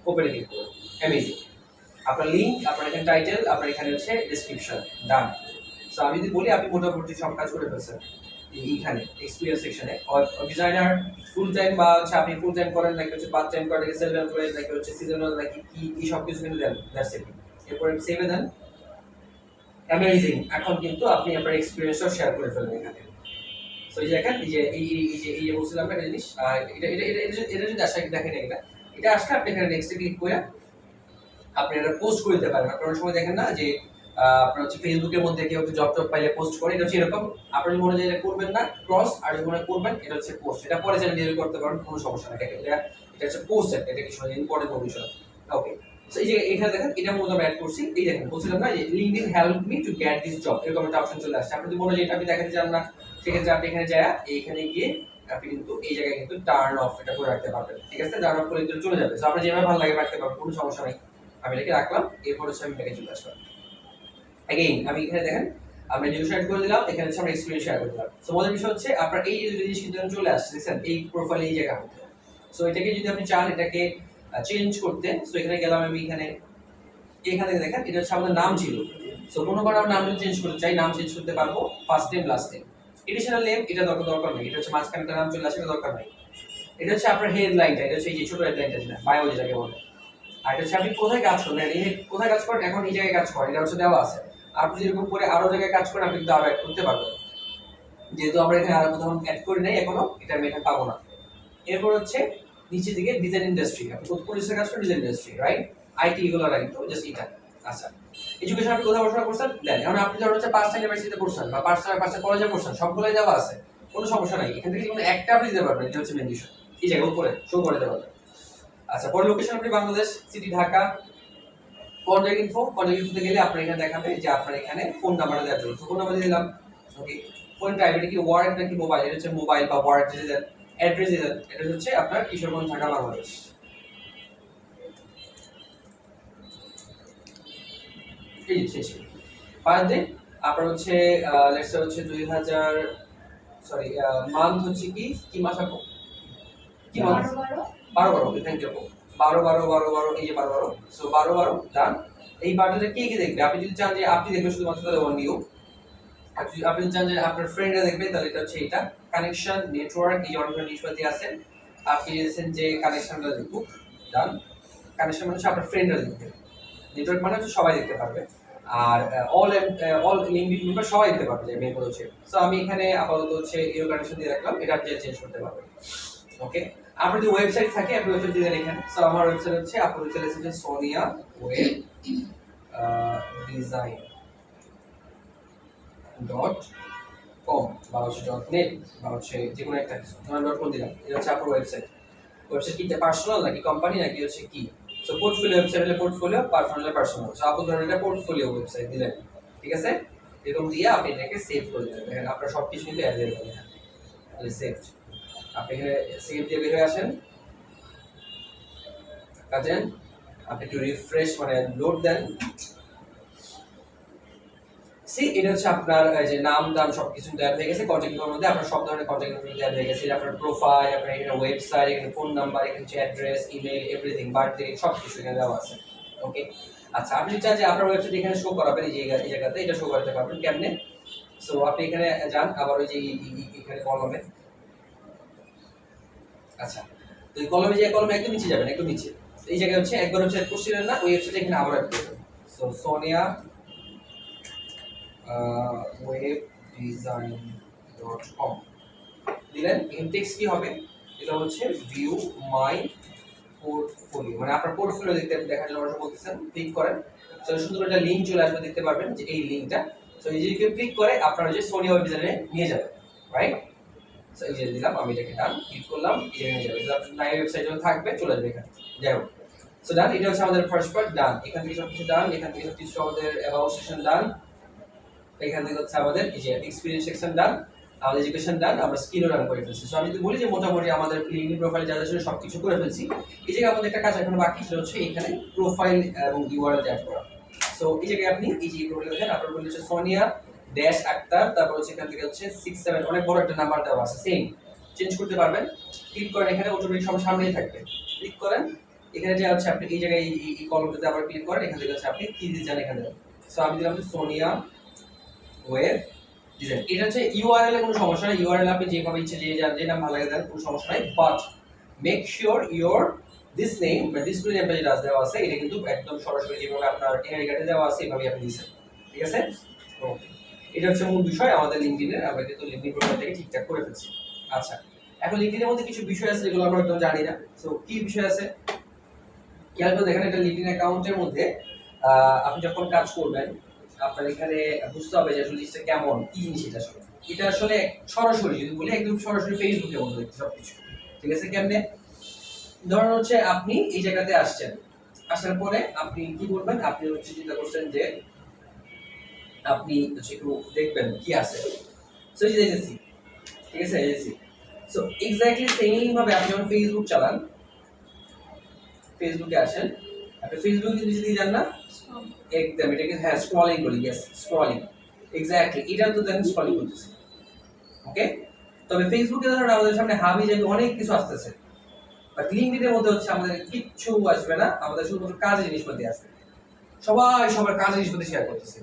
ওপেনে ক্লিক করুন, অ্যামেজিং। আপনার লিঙ্ক, আপনার এখানে টাইটেল, আপনার এখানে হচ্ছে ডেসক্রিপশন, ডান। সো আমি যদি বলি আপনি মোটামুটি সব কাজ করে ফেলছেন এইখানে এক্সপিরিয়েন্স সেকশনে। ডিজাইনার ফুল টাইম বা হচ্ছে আপনি ফুল টাইম করেন নাকি হচ্ছে পার্ট টাইম করেন, সেলফ এমপ্লয়েড নাকি হচ্ছে সিজনাল নাকি কি, এই সব কিছু কিন্তু দেন, দ্যাটস ইট। এরপরে সেভে দেন, অ্যামেজিং। এখন কিন্তু আপনি আপনার এক্সপিরিয়েন্সও শেয়ার করে ফেলেন এখানে। সো এই যে দেখেন, এই যে বলছিলাম একটা জিনিস, এটা যদি আসলে দেখেন, এটা আসলে আপনি এখানে নেক্সটে ক্লিক করে আপনি এটা পোস্ট করে দিতে পারেন। আপনার অনেক সময় দেখেন না যে আপনার হচ্ছে ফেসবুকের মধ্যে কেউ জব টব পাইলে পোস্ট করে, এটা হচ্ছে এরকম। আপনি মনে হয় এটা করবেন না ক্রস, আর যদি মনে করবেন এটা হচ্ছে পোস্ট, এটা পরে চাইলে ডিলিট করতে পারেন, কোনো সমস্যা নেই। এটা হচ্ছে পোস্ট, এটা কিছু ইম্পর্টেন্ট বিষয়। ওকে, সো এই যে এখানে দেখেন, এটা মূলত আমি অ্যাড করছি। এই দেখেন বলছিলাম না যে LinkedIn help me to get this job, এরকম একটা অপশন চলে আসছে। আপনি যদি মনে হয় এটা আপনি দেখাতে চান না, সেক্ষেত্রে আপনি এখানে যায় এইখানে গিয়ে আপনি কিন্তু এই জায়গায় কিন্তু টার্ন অফ এটা করে রাখতে পারবেন, ঠিক আছে? টার্ন অফ করে কিন্তু চলে যাবে। সো আপনার যেভাবে ভালো লাগে রাখতে পারবেন, কোনো সমস্যা নেই। আমি এটাকে রাখলাম, এরপর হচ্ছে আমি এটাকে চলে আসলাম। এগেইন আমি এখানে দেখেন আমরা নিউজ শেয়ার করে দিলাম, এখানে হচ্ছে আমরা এক্সপিরিয়েন্স শেয়ার করে দিলাম। সো মজার বিষয় হচ্ছে আপনার এই যে জিনিস কিন্তু চলে আসছে, দেখছেন এই প্রোফাইলে এই জায়গার মধ্যে। সো এটাকে যদি আপনি চান এটাকে চেঞ্জ করতে, সো এখানে গেলাম আমি, এখানে দেখেন এটা হচ্ছে আমাদের নাম ছিল। সো কোনো কারণে আমরা নাম চেঞ্জ করতে চাই, নাম চেঞ্জ করতে পারবো, first name last name. Additional name এটা দরকার নেই, এটা হচ্ছে মাঝখানে একটা নাম চলে আসে, এটা দরকার নেই। এটা হচ্ছে আপনার হেডলাইনটা, এটা হচ্ছে এই যে ছোট হেডলাইনটা, যেটা বায়ো যেটাকে বলে। আর এটা হচ্ছে আপনি কোথায় কাজ করেন, এই কোথায় কাজ করেন, এখন এই জায়গায় কাজ করেন, এটা হচ্ছে দেওয়া আছে। আপনি যেরকম করে আরো জায়গায় কাজ করেন, আপনি কিন্তু আরো অ্যাড করতে পারবেন। যেহেতু আমরা এখানে আরো কোথাও অ্যাড করি নাই এখনো, এটা আমি এখানে পাবো না। এরপর হচ্ছে নিচের দিকে ডিজাইন ইন্ডাস্ট্রি, আপনি কোন পরিসরে কাজ করেন, ডিজাইন ইন্ডাস্ট্রি, রাইট? আইটি এগুলো রাখতো জাস্ট এটা। আচ্ছা, এডুকেশন আপনি কোথাও পড়াশোনা করছেন দেন, এখন আপনি ধরুন হচ্ছে পাঁচটা ইউনিভার্সিটিতে পড়ছেন বা পাঁচটা কলেজে পড়ছেন, সবগুলোই দেওয়া আছে, কোনো সমস্যা নাই। এখান থেকে কোনো একটা আপনি দিতে পারবেন, এটা হচ্ছে মেন বিষয়। এই জায়গায় উপরে শো করে দিতে পারবেন। আচ্ছা, পরে লোকেশন আপনি বাংলাদেশ, সিটি ঢাকা। কন্টাক্ট ইনফোতে গেলে আপনার এখানে দেখাবে যে আপনার এখানে ফোন নাম্বারটা দেওয়ার জন্য। ফোন নাম্বার দিলাম, ওকে। ফোন টাইপ এটা কি ওয়ার্ড নাকি মোবাইল, এটা হচ্ছে মোবাইল বা ওয়ার্ড দিয়ে দেন। অ্যাড্রেস দিয়ে দেন, এটা হচ্ছে আপনার কিশোরগঞ্জ, ঢাকা, বাংলাদেশ। এই শেষ। পার ডে আপনার হচ্ছে লেটস হচ্ছে 2000, সরি মান্থ হচ্ছে কি মাস আপু, কি মাস? 12 12, ওকে, থ্যাংক ইউ আপু। 12 12 12 12, এই যে 12 12, সো 12 12 ডান। এই বাটনটা কে কে দেখবে, আপনি যদি চান যে আপনি দেখবেন শুধুমাত্র, তাহলে ওয়ান নিউ। আপনি যদি চান যে আপনার ফ্রেন্ডরা দেখবে, তাহলে এটা হচ্ছে এটা কানেকশন নেটওয়ার্ক, এই অনেক নিষ্পত্তি আছে। আপনি চাইছেন যে কানেকশনটা দেখবো, ডান। কানেকশন মানে হচ্ছে আপনার ফ্রেন্ডরা দেখবে, নেটওয়ার্ক মানে হচ্ছে সবাই দেখতে পারবে। আর অল লিঙ্কডিন মেম্বার সবাই দেখতে পারবে যে মেম্বার হচ্ছে। সো আমি এখানে আপাতত হচ্ছে এই কানেকশন দিয়ে রাখলাম, এটা আপনি চেঞ্জ করতে পারবেন। ওকে, আপনার যদি ওয়েবসাইট থাকে আপনি ওয়েবসাইট দিয়ে দেন এখানে। সো আমার ওয়েবসাইট হচ্ছে, আপনার ওয়েবসাইট হচ্ছে সোনিয়া ওয়েব ডিজাইন .com বা হচ্ছে .net বা হচ্ছে যে কোনো একটা .com দিলাম। এটা হচ্ছে আপনার ওয়েবসাইট। ওয়েবসাইট কি পার্সোনাল নাকি কোম্পানি নাকি হচ্ছে কি? সো পোর্টফোলিও ওয়েবসাইট হলে পোর্টফোলিও, পার্সোনাল হলে পার্সোনাল। সো আপনি ধরেন এটা পোর্টফোলিও ওয়েবসাইট দিলেন, ঠিক আছে? এরকম দিয়ে আপনি এটাকে সেভ করে দিলেন। দেখেন আপনার সবকিছু কিন্তু অ্যাড হয়ে গেল এখানে, তাহলে সেভ। আপনি এখানে সেভ দিয়ে বের হয়ে আসেন, কাজেন আপনি একটু রিফ্রেশ মানে লোড দেন। সি এটা হচ্ছে আপনার যে নাম দাম সবকিছু দেওয়া হয়ে গেছে। কন্ট্যাক্ট ইনফোর মধ্যে আপনার সব ধরনের কন্ট্যাক্ট ইনফো দেওয়া হয়ে গেছে। আপনার প্রোফাইল, আপনার এখানে ওয়েবসাইট, এখানে ফোন নাম্বার, এখানে অ্যাড্রেস, ইমেল, এভরিথিং, বার্থডে, সব কিছু এখানে দেওয়া আছে। ওকে, আচ্ছা, আপনি চান যে আপনার ওয়েবসাইট এখানে শো করাবেন, এই জায়গাতে এটা শো করাতে পারবেন কেমনে? সো আপনি এখানে যান, আবার ওই যে এখানে কলমে, আচ্ছা, তো এই কলমে যে কলমে একদম নিচে যাবেন, একদম নিচে। এই জায়গায় হচ্ছে একবার ওয়েবসাইট করছিলেন না, ওই ওয়েবসাইট এখানে আবার অ্যাড করবেন। সো সোনিয়া webdesign.com দিলেন। এখানে টেক্সট কি হবে, এটা হচ্ছে ভিউ মাই পোর্টফোলিও, মানে আপনার পোর্টফোলিও দেখার জন্য অর্ডার বলতেছেন, ক্লিক করেন। সো সুন্দর একটা লিংক চলে আসবে, দেখতে পারবেন যে এই লিংকটা। সো এই যে কেউ ক্লিক করে আপনারা যে সোনিয়া ওয়েব ডিজাইনে নিয়ে যাবে, রাইট। সো এই যে দিলাম, আমি এটাকে ডান ক্লিক করলাম, এই নিয়ে যাবে, আপনার ওয়েবসাইট যখন থাকবে চলে আসবে এখানে, যাই হোক। সো ডান, এটা হচ্ছে আমাদের ফার্স্ট পার্ট ডান। এখান থেকে সবকিছু ডান, এখান থেকে সবকিছু আমাদের অ্যাবাউট সেকশন ডান, এখান থেকে হচ্ছে আমাদের এই যে এক্সপেরিয়েন্স সেকশন ডান, আমাদের এডুকেশন ডান, আমরা স্কিলও রান করে ফেলছি। সো আমি যদি বলি যে মোটামুটি আমাদের লিঙ্কডিন প্রোফাইল যা যা ছিল সবকিছু করে ফেলছি। এই জায়গায় আমাদের একটা কাজ এখন বাকি ছিল, হচ্ছে এখানে প্রোফাইল এবং ইউআরএল অ্যাড করা। সো এই জায়গায় আপনি এই যে প্রোফাইল দেখেন, আপনার বলে হচ্ছে সোনিয়া ড্যাশ আক্তার, তারপর হচ্ছে এখান থেকে হচ্ছে 67, অনেক বড় একটা নাম্বার দেওয়া আছে, সেম চেঞ্জ করতে পারবেন। ক্লিক করেন, এখানে অটোমেটিক সব সামনেই থাকবে, ক্লিক করেন। এখানে যে হচ্ছে আপনি এই জায়গায় এই কলমটাতে আবার ক্লিক করেন, এখান থেকে হচ্ছে আপনি কি দিতে চান এখানে। সো আমি দিলাম সোনিয়া ওয়েব ডিজাইন। এটা হচ্ছে ইউআরএল এর কোনো সমস্যা নেই, ইউআরএল আপনি যেভাবে ইচ্ছে যে নাম ভালো লাগে দেন, কোনো সমস্যা নাই। But make sure your this name বা ডিসপ্লে নেমটা যেটা দেওয়া আছে এটা কিন্তু একদম সরাসরি যেভাবে আপনার এনআইডি কার্ডে দেওয়া আছে এভাবেই আপনি দিয়েছেন, ঠিক আছে। ওকে, এটা হচ্ছে মূল বিষয় আমাদের লিঙ্কডইনের। আমরা কিন্তু লিঙ্কডইন প্রোফাইলটাকে ঠিকঠাক করে ফেলছি। আচ্ছা, এখন লিঙ্কডইনের মধ্যে কিছু বিষয় আছে যেগুলো আমরা একদম জানি না। সো কি বিষয় আছে খেয়াল করে দেখেন, একটা লিঙ্কডইন অ্যাকাউন্টের মধ্যে আপনি যখন কাজ করবেন আপনার এখানে বুঝতে হবে যে আসলে জিনিসটা কেমন, কি জিনিস এটা আসলে। এটা আসলে সরাসরি যদি বলি একদম সরাসরি ফেসবুকের মতো দেখতে সবকিছু, ঠিক আছে। কেমনে, ধরুন হচ্ছে আপনি এই জায়গাতে আসছেন, আসার পরে আপনি কি করবেন, আপনি হচ্ছে চিন্তা করছেন যে আপনি হচ্ছে একটু দেখবেন কি আছে। সো এই যে এজেন্সি, ঠিক আছে, এজেন্সি। সো এক্স্যাক্টলি সেম ভাবে আপনি যখন ফেসবুক চালান, ফেসবুকে আসেন, আপনি ফেসবুক যদি যান না একদম এটাকে হ্যাঁ স্ক্রলিং বলি, ইয়েস স্ক্রলিং, এক্স্যাক্টলি এটা তো দেখেন স্ক্রলিং করতেছে, ওকে। তবে ফেসবুকে ধরুন আমাদের সামনে হাবি যাবে অনেক কিছু আসতেছে, বাট লিঙ্কডইনের মধ্যে হচ্ছে আমাদের কিচ্ছু আসবে না, আমাদের শুধুমাত্র কাজের জিনিসপাতি আসবে, সবাই সবার কাজের জিনিসপাতি শেয়ার করতেছে,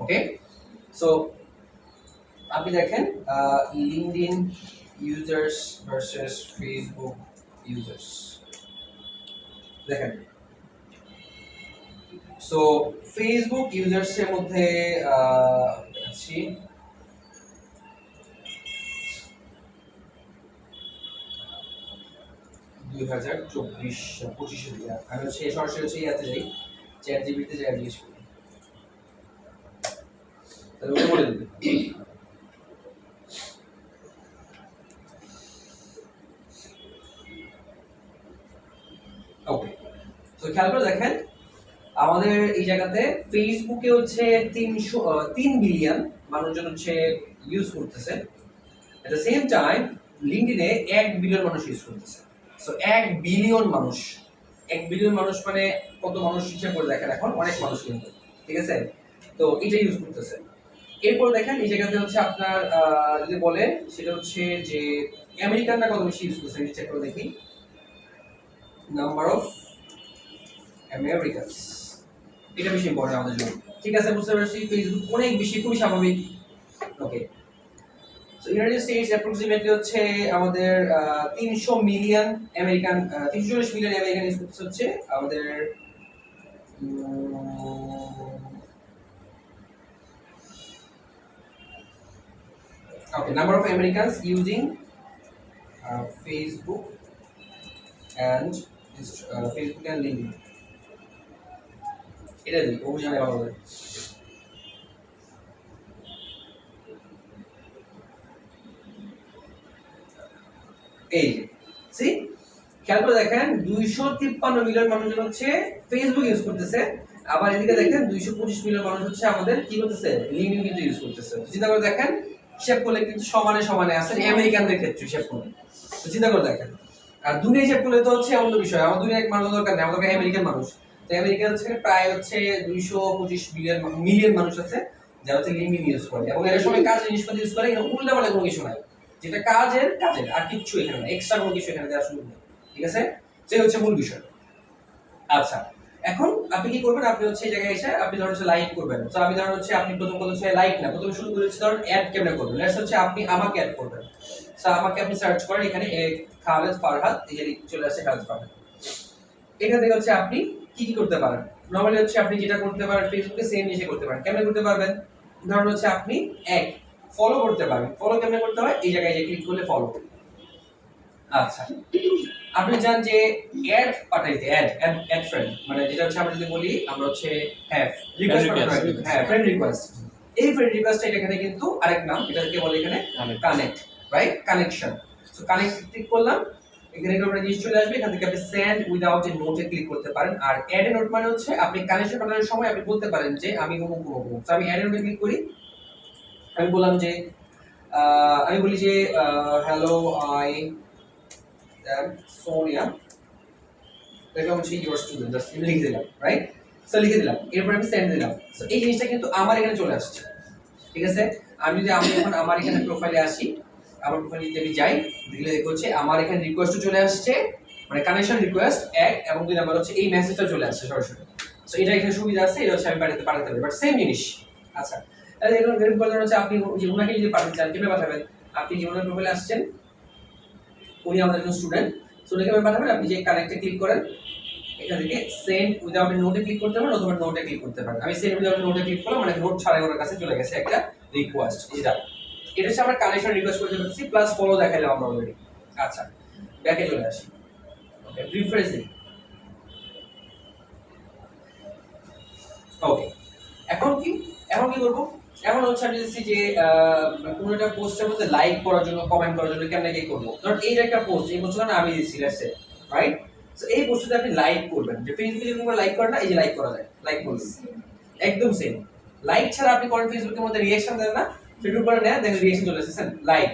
ওকে। সো আপনি দেখেন LinkedIn users versus Facebook users, দেখেন। সো ফেসবুক ইউজার্স এর মধ্যে আছি 2024-25 দিকে। আমি হচ্ছে সরাসরি হচ্ছে ইয়াতে যাই, চ্যাট জিপিটিতে যাই জিজ্ঞেস করি, তাহলে ওটা বলে দিবে। ওকে, তো খেয়াল করে দেখেন আমাদের এই জায়গাতে ফেসবুকে হচ্ছে 3 বিলিয়ন মানুষজন হচ্ছে ইউজ করতেছে। এট দ্য সেম টাইম লিঙ্কডইনে 1 বিলিয়ন মানুষ ইউজ করতেছে। সো 1 বিলিয়ন মানুষ, 1 বিলিয়ন মানুষ মানে কত মানুষ হিসাব করে দেখেন, এখন অনেক মানুষ কিন্তু, ঠিক আছে। তো এটা ইউজ করতেছে। এরপর দেখেন এই জায়গাতে হচ্ছে আপনার যদি বলে সেটা হচ্ছে যে আমেরিকানরা কত বেশি ইউজ করছে, চেক করে দেখি। নাম্বার অফ আমেরিকানস, এটা বেশি ইম্পর্টেন্ট আমাদের জন্য, ঠিক আছে। বুঝতে পারছি ফেসবুক অনেক বেশি, খুবই স্বাভাবিক, okay. So United States approximately হচ্ছে আমাদের 300 million American, 340 million American use করতে হচ্ছে আমাদের। Okay, number of Americans using Facebook and Facebook and LinkedIn, এটা দিই অভিযানে বাংলাদেশ। এই সি খেয়াল করে দেখেন 253 মিলিয়ন মানুষজন হচ্ছে ফেসবুক ইউজ করতেছে, আবার এদিকে দেখেন 225 মিলিয়ন মানুষ হচ্ছে আমাদের কি করতেছে, লিঙ্কডইন কিন্তু ইউজ করতেছে। চিন্তা করে দেখেন হিসাব করলে কিন্তু সমানে সমানে আছে আমেরিকানদের ক্ষেত্রে হিসাব করলে। তো চিন্তা করে দেখেন, আর দুনিয়া হিসাব করলে তো হচ্ছে অন্য বিষয়, আমার দুনিয়া এক মানুষ দরকার নেই, আমাদের আমেরিকান মানুষ। তো আমেরিকান হচ্ছে প্রায় হচ্ছে 225 মিলিয়ন মানুষ আছে যারা হচ্ছে লিঙ্কডইন ইউজ করে, এবং এর সঙ্গে কাজ জিনিসপাতি ইউজ করে, এখানে উল্টা পাল্টা কোনো কিছু নাই, যেটা কাজের কাজের আর কিচ্ছু এখানে না, এক্সট্রা কোনো কিছু এখানে দেওয়ার সুযোগ নেই, ঠিক আছে। সেই হচ্ছে মূল বিষয়। আচ্ছা, এখন আপনি কি করবেন, আপনি হচ্ছে এই জায়গায় এসে আপনি ধরুন হচ্ছে লাইক করবেন। তো আমি ধরুন হচ্ছে আপনি প্রথম কথা হচ্ছে লাইক না, প্রথমে শুরু করেছি ধরুন অ্যাড কেমনে করবেন। লেটস হচ্ছে আপনি আমাকে অ্যাড করবেন। সো আমাকে আপনি সার্চ করেন এখানে খালেদ ফারহাদ, এই যে চলে আসছে খালেদ ফারহাদ। এখান থেকে হচ্ছে আপনি কি কি করতে পারেন। নরমালি হচ্ছে আপনি যেটা করতে পারেন ফেসবুকে সেম জিনিস করতে পারেন। কেমনে করতে পারবেন? ধরুন হচ্ছে আপনি এক ফলো করতে পারবেন। ফলো কেমনে করতে হয়? এই জায়গায় যে ক্লিক করলে ফলো। আচ্ছা, আপনি জান যে অ্যাড পাঠাইতে, অ্যাড ফ্রেন্ড, মানে যেটা হচ্ছে আমরা যদি বলি আমরা হচ্ছে হ্যাঁ রিকোয়েস্ট পাঠানো হয়, হ্যাঁ ফ্রেন্ড রিকোয়েস্ট। এই ফ্রেন্ড রিকোয়েস্ট এটা এখানে কিন্তু আরেক নাম, এটাকে বলে এখানে connect, right? Connection. So connect click করলাম, এখানে একটা জিনিস চলে আসবে, এখান থেকে আপনি সেন্ড উইদাউট এ নোটে ক্লিক করতে পারেন। আর অ্যাড এ নোট মানে হচ্ছে আপনি কানেকশন পাঠানোর সময় আপনি বলতে পারেন যে আমি অমুক অমুক। সো আমি অ্যাড এ নোটে ক্লিক করি, আমি বললাম যে আমি বলি যে হ্যালো আই সোনিয়া, এটা হচ্ছে ইউর স্টুডেন্ট, জাস্ট লিখে দিলাম, রাইট? সো লিখে দিলাম, এরপর আমি সেন্ড দিলাম। সো এই জিনিসটা কিন্তু আমার এখানে চলে আসছে, ঠিক আছে? আমি এখন আমার এখানে প্রোফাইলে আসি, আমার প্রোফাইলে যদি আমি যাই, দিলে দেখো হচ্ছে আমার এখানে রিকোয়েস্টও চলে আসছে, মানে কানেকশন রিকোয়েস্ট এক, এবং দুই নাম্বার হচ্ছে এই মেসেজটা চলে আসছে সরাসরি। সো এটা এখানে সুবিধা আছে, এটা হচ্ছে আমি পাঠাতে পারি, বাট সেম জিনিস। আচ্ছা, তাহলে এগুলো বের করার হচ্ছে আপনি যে উনাকে যদি পাঠাতে চান কিভাবে পাঠাবেন? আপনি যে ওনার প্রোফাইলে আসছেন, উনি আমাদের একজন স্টুডেন্ট, সো ওনাকে পাঠাবেন, আপনি যে কানেক্টে ক্লিক করেন, এখান থেকে সেন্ড উইদাউট নোটে ক্লিক করতে পারেন অথবা নোটে ক্লিক করতে পারেন। আমি সেন্ড উইদাউট নোটে ক্লিক করলাম, মানে নোট ছাড়াই ওর কাছে চলে গেছে একটা রিকোয়েস্ট। এটা হচ্ছে আমরা কানেকশন রিকোয়েস্ট করতে পারছি, প্লাস ফলো দেখাইলাম আমরা অলরেডি। আচ্ছা, ব্যাকে চলে আসি, ওকে, রিফ্রেশ দিই। ওকে, এখন কি করব? এখন হচ্ছে আমি দেখছি যে কোনো একটা পোস্টের মধ্যে লাইক করার জন্য, কমেন্ট করার জন্য কেমনে কি করব? ধরুন এই যে একটা পোস্ট, এই পোস্টটা আমি দিয়েছি, লেটস সে, রাইট? সো এই পোস্টে আপনি লাইক করবেন, যে ফেসবুকে যেরকম করে লাইক করে না, এই যে লাইক করা যায়, লাইক করবেন, একদম সেম। লাইক ছাড়া আপনি করেন ফেসবুকের মধ্যে রিঅ্যাকশন দেন না, ফেসবুক করে নেন, দেখেন রিঅ্যাকশন চলে এসেছে, লাইক।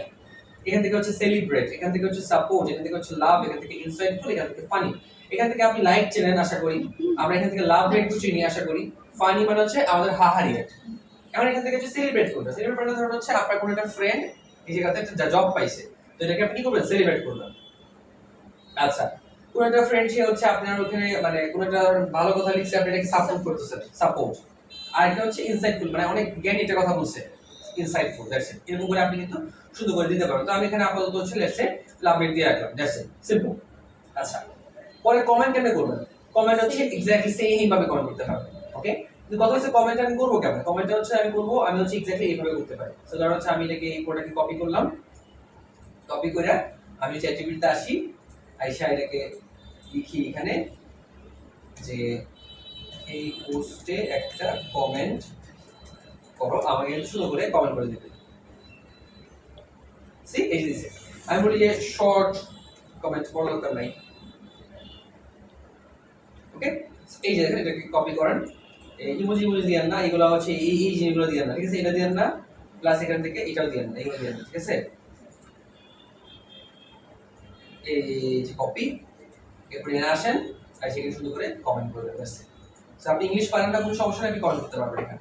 এখান থেকে হচ্ছে সেলিব্রেট, এখান থেকে হচ্ছে সাপোর্ট, এখান থেকে হচ্ছে লাভ, এখান থেকে ইনসাইটফুল, এখান থেকে ফানি। এখান থেকে আপনি লাইক চেনেন আশা করি, আমরা এখান থেকে লাভ রেট চিনি আশা করি, ফানি মানে হচ্ছে আমাদের হাহারি রেট। এখন এখান থেকে হচ্ছে সেলিব্রেট করবেন। সেলিব্রেট মানে ধরুন হচ্ছে আপনার কোনো একটা ফ্রেন্ড এই জায়গাতে একটা জব পাইছে, তো এটাকে আপনি কি করবেন? সেলিব্রেট করবেন। আচ্ছা, কোনো একটা ফ্রেন্ড সে হচ্ছে আপনার ওখানে মানে কোনো একটা ভালো কথা লিখছে, আপনি এটাকে সাপোর্ট করতেছেন, সাপোর্ট। আর এটা হচ্ছে ইনসাইটফুল, মানে অনেক জ্ঞানী একটা কথা বলছে, ইনসাইটফুল, দ্যাটস ইট। এরকম করে আপনি কিন্তু সুন্দর করে দিতে পারবেন। তো আমি এখানে আপাতত হচ্ছে লেটস সে লাভ রেট দিয়ে রাখলাম, দ্যাটস ইট, সিম্পল। আচ্ছা, পরে কমেন্ট কেমনে করবেন? কমেন্ট হচ্ছে এক্স্যাক্টলি সেম ভাবে কমেন্ট করতে হবে, ওকে? কিন্তু কথা হচ্ছে কমেন্ট আমি করবো কেমন? কমেন্টটা হচ্ছে আমি হচ্ছে এক্স্যাক্টলি এইভাবে করতে পারি। সো ধরো হচ্ছে আমি এটাকে এই কোডটাকে কপি করলাম, কপি করে আমি চ্যাটজিপিটিতে আসি, আইসা এটাকে লিখি এখানে যে এই পোস্টে একটা কমেন্ট করো, আমাকে সুন্দর করে কমেন্ট করে দিবে। সি এই যে দিছে, আমি বলি যে শর্ট কমেন্ট, বড় দরকার নাই, ওকে? এই যে দেখেন, এটাকে কপি করেন, ইমোজি দিয়েন না, এগুলো হচ্ছে এই জিনিসগুলো দিয়েন না, ঠিক আছে? এটা দিয়েন না, প্লাস এখান থেকে এটাও দিয়েন না, এগুলো দিয়েন না, ঠিক আছে? এই যে কপি, এরপর এখানে আসেন, আর সেখানে সুন্দর করে কমেন্ট করে দেবেন। সো আপনি ইংলিশ পারেন না, কোনো সমস্যা নেই, আপনি কমেন্ট করতে পারবেন এখানে।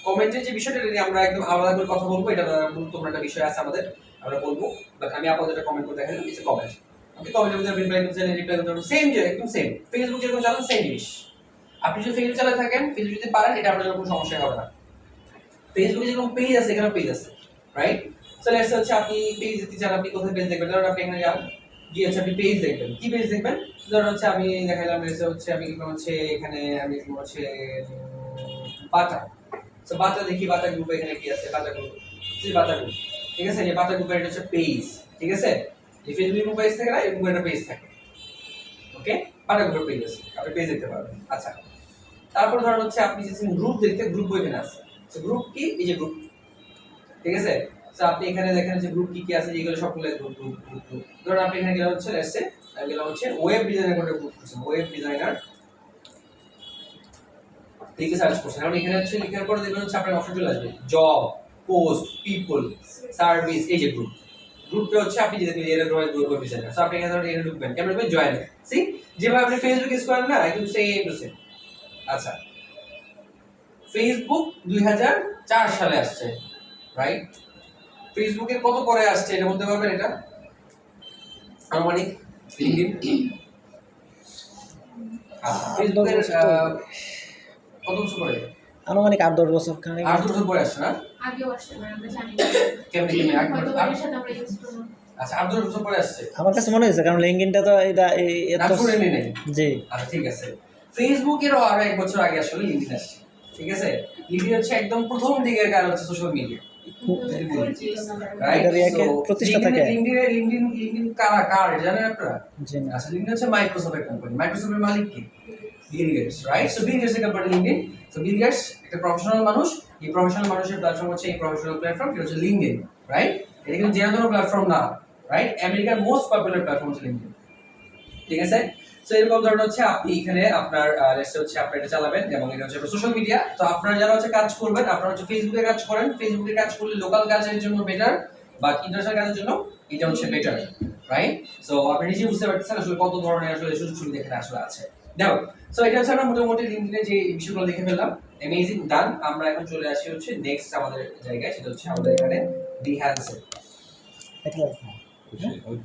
কমেন্টের যে বিষয়টা নিয়ে আমরা একদম আলাদা করে কথা বলবো, এটা গুরুত্বপূর্ণ একটা বিষয় আছে আমাদের, আমরা বলবো, বাট আমি আপাতত এটা কমেন্ট করে দেখালাম, ইটস কমেন্ট। ওকে, কমেন্টের মধ্যে রিপ্লাই করতে চাইলে রিপ্লাই করতে পারবেন, সেম যে একদম সেম ফেসবুক যেরকম চালান সেম জিনিস। আপনি যদি ফেসবুক চালাতে থাকেন, ফেসবুক যদি পারেন, এটা আপনার জন্য কোনো সমস্যা হবে না। ফেসবুকে যেরকম পেজ আছে, এখানে পেজ আছে, রাইট? সো লেটস হচ্ছে আপনি পেজ দিতে চান, আপনি কোথায় পেজ দেখবেন? ধরুন আপনি এখানে যান, গিয়ে হচ্ছে আপনি পেজ দেখবেন, কি পেজ দেখবেন? ধরুন হচ্ছে আমি দেখাইলাম, হচ্ছে আমি হচ্ছে এখানে আমি হচ্ছে বাটা। সো বাটা দেখি, বাটা গ্রুপে এখানে কি আছে, বাটা গ্রুপ, বাটা গ্রুপ, ঠিক আছে? যে বাটা গ্রুপের এটা হচ্ছে পেজ, ঠিক আছে? এই ফেসবুক গ্রুপ পেজ থাকে না, এই গ্রুপের একটা পেজ থাকে, ওকে? বাটা গ্রুপের পেজ আছে, আপনি পেজ দেখতে পারবেন। আচ্ছা, তারপর ধরুন হচ্ছে আপনি যে গ্রুপ দেখতে, গ্রুপ এখানে আছে। সো গ্রুপ কি? এই যে গ্রুপ, ঠিক আছে? সো আপনি এখানে দেখেন যে গ্রুপ কি কি আছে, যেগুলো সবগুলো গ্রুপ গ্রুপ গ্রুপ গ্রুপ। ধরুন আপনি এখানে গেলে হচ্ছে লেটস সে আমি গেলাম হচ্ছে ওয়েব ডিজাইনার করে গ্রুপ করছেন, ওয়েব ডিজাইনার লিখে সার্চ করছেন। এখন এখানে হচ্ছে লিখার পরে দেখবেন হচ্ছে আপনার অপশন চলে আসবে জব, পোস্ট, পিপল, সার্ভিস, এই যে গ্রুপ। গ্রুপটা হচ্ছে আপনি যে দেখবেন এর গ্রুপ ডিজাইনার। সো আপনি এখানে ধরুন এখানে ঢুকবেন, কেমন ঢুকবেন? জয়েন। সি যেভাবে আপনি ফেসবুক ইউজ করেন না, একদম সেম টু সেম। আচ্ছা, ফেসবুক 2004 সালে আসছে, রাইট? ফেসবুকের কত পরে আসছে এটা বলতে পারবেন? এটা আনুমানিক লিঙ্কডইন, আচ্ছা ফেসবুকের কত বছর পরে? আনুমানিক 8-10 বছর, কারণ 8 বছর পরে আসছে না? আগেও আসছে না, আমরা জানি না। কেমনে কেমনে 8 হয়তো বছর? এর সাথে আমরা ইউজ করব। আচ্ছা 8-10 বছর পরে আসছে আমার কাছে মনে হয়েছে কারণ লিঙ্কডইনটা তো এটা এত ন্যাচুরালি নেই। জি আচ্ছা ঠিক আছে, ফেসবুকেরও আরো 1 বছর আগে আসলে লিঙ্কডইন আসছে, ঠিক আছে। লিঙ্কডইন হচ্ছে একদম প্রথম দিকের কাজ হচ্ছে সোশ্যাল মিডিয়া, রাইট? এটার একে প্রতিষ্ঠা থাকে। লিঙ্কডইন কার জানেন আপনারা? জি না আচ্ছা লিঙ্কডইন হচ্ছে মাইক্রোসফটের কোম্পানি, মাইক্রোসফটের মালিক কি? Bill Gates, right? So Bill গেটসের company LinkedIn. So Bill Gates একটা প্রফেশনাল মানুষ, এই প্রফেশনাল মানুষের প্ল্যাটফর্ম হচ্ছে এই প্রফেশনাল প্ল্যাটফর্ম, এটা হচ্ছে লিঙ্কডইন, রাইট? এটা কিন্তু যে কোনো প্ল্যাটফর্ম না, রাইট? আমেরিকার মোস্ট পপুলার প্ল্যাটফর্ম হচ্ছে লিঙ্কডইন, ঠিক আছে। সো এরকম ধরনের হচ্ছে আপনি এখানে আপনার রেস্টে হচ্ছে আপনি এটা চালাবেন এবং এটা হচ্ছে সোশ্যাল মিডিয়া। তো আপনারা যারা হচ্ছে কাজ করবেন, আপনারা হচ্ছে ফেসবুকে কাজ করেন, ফেসবুকে কাজ করলে লোকাল কাজের জন্য বেটার, বা ইন্টারন্যাশনাল কাজের জন্য এটা হচ্ছে বেটার, রাইট? সো আপনি নিজে বুঝতে পারছেন আসলে কত ধরনের আসলে সুযোগ সুবিধা এখানে আসলে আছে। দেখো, সো এটা হচ্ছে আমরা মোটামুটি লিঙ্কডইনে যে বিষয়গুলো দেখে ফেললাম, অ্যামেজিং, ডান। আমরা এখন চলে আসি হচ্ছে নেক্সট আমাদের জায়গায়, সেটা হচ্ছে আমাদের এখানে বিহ্যান্সে। এটা ওই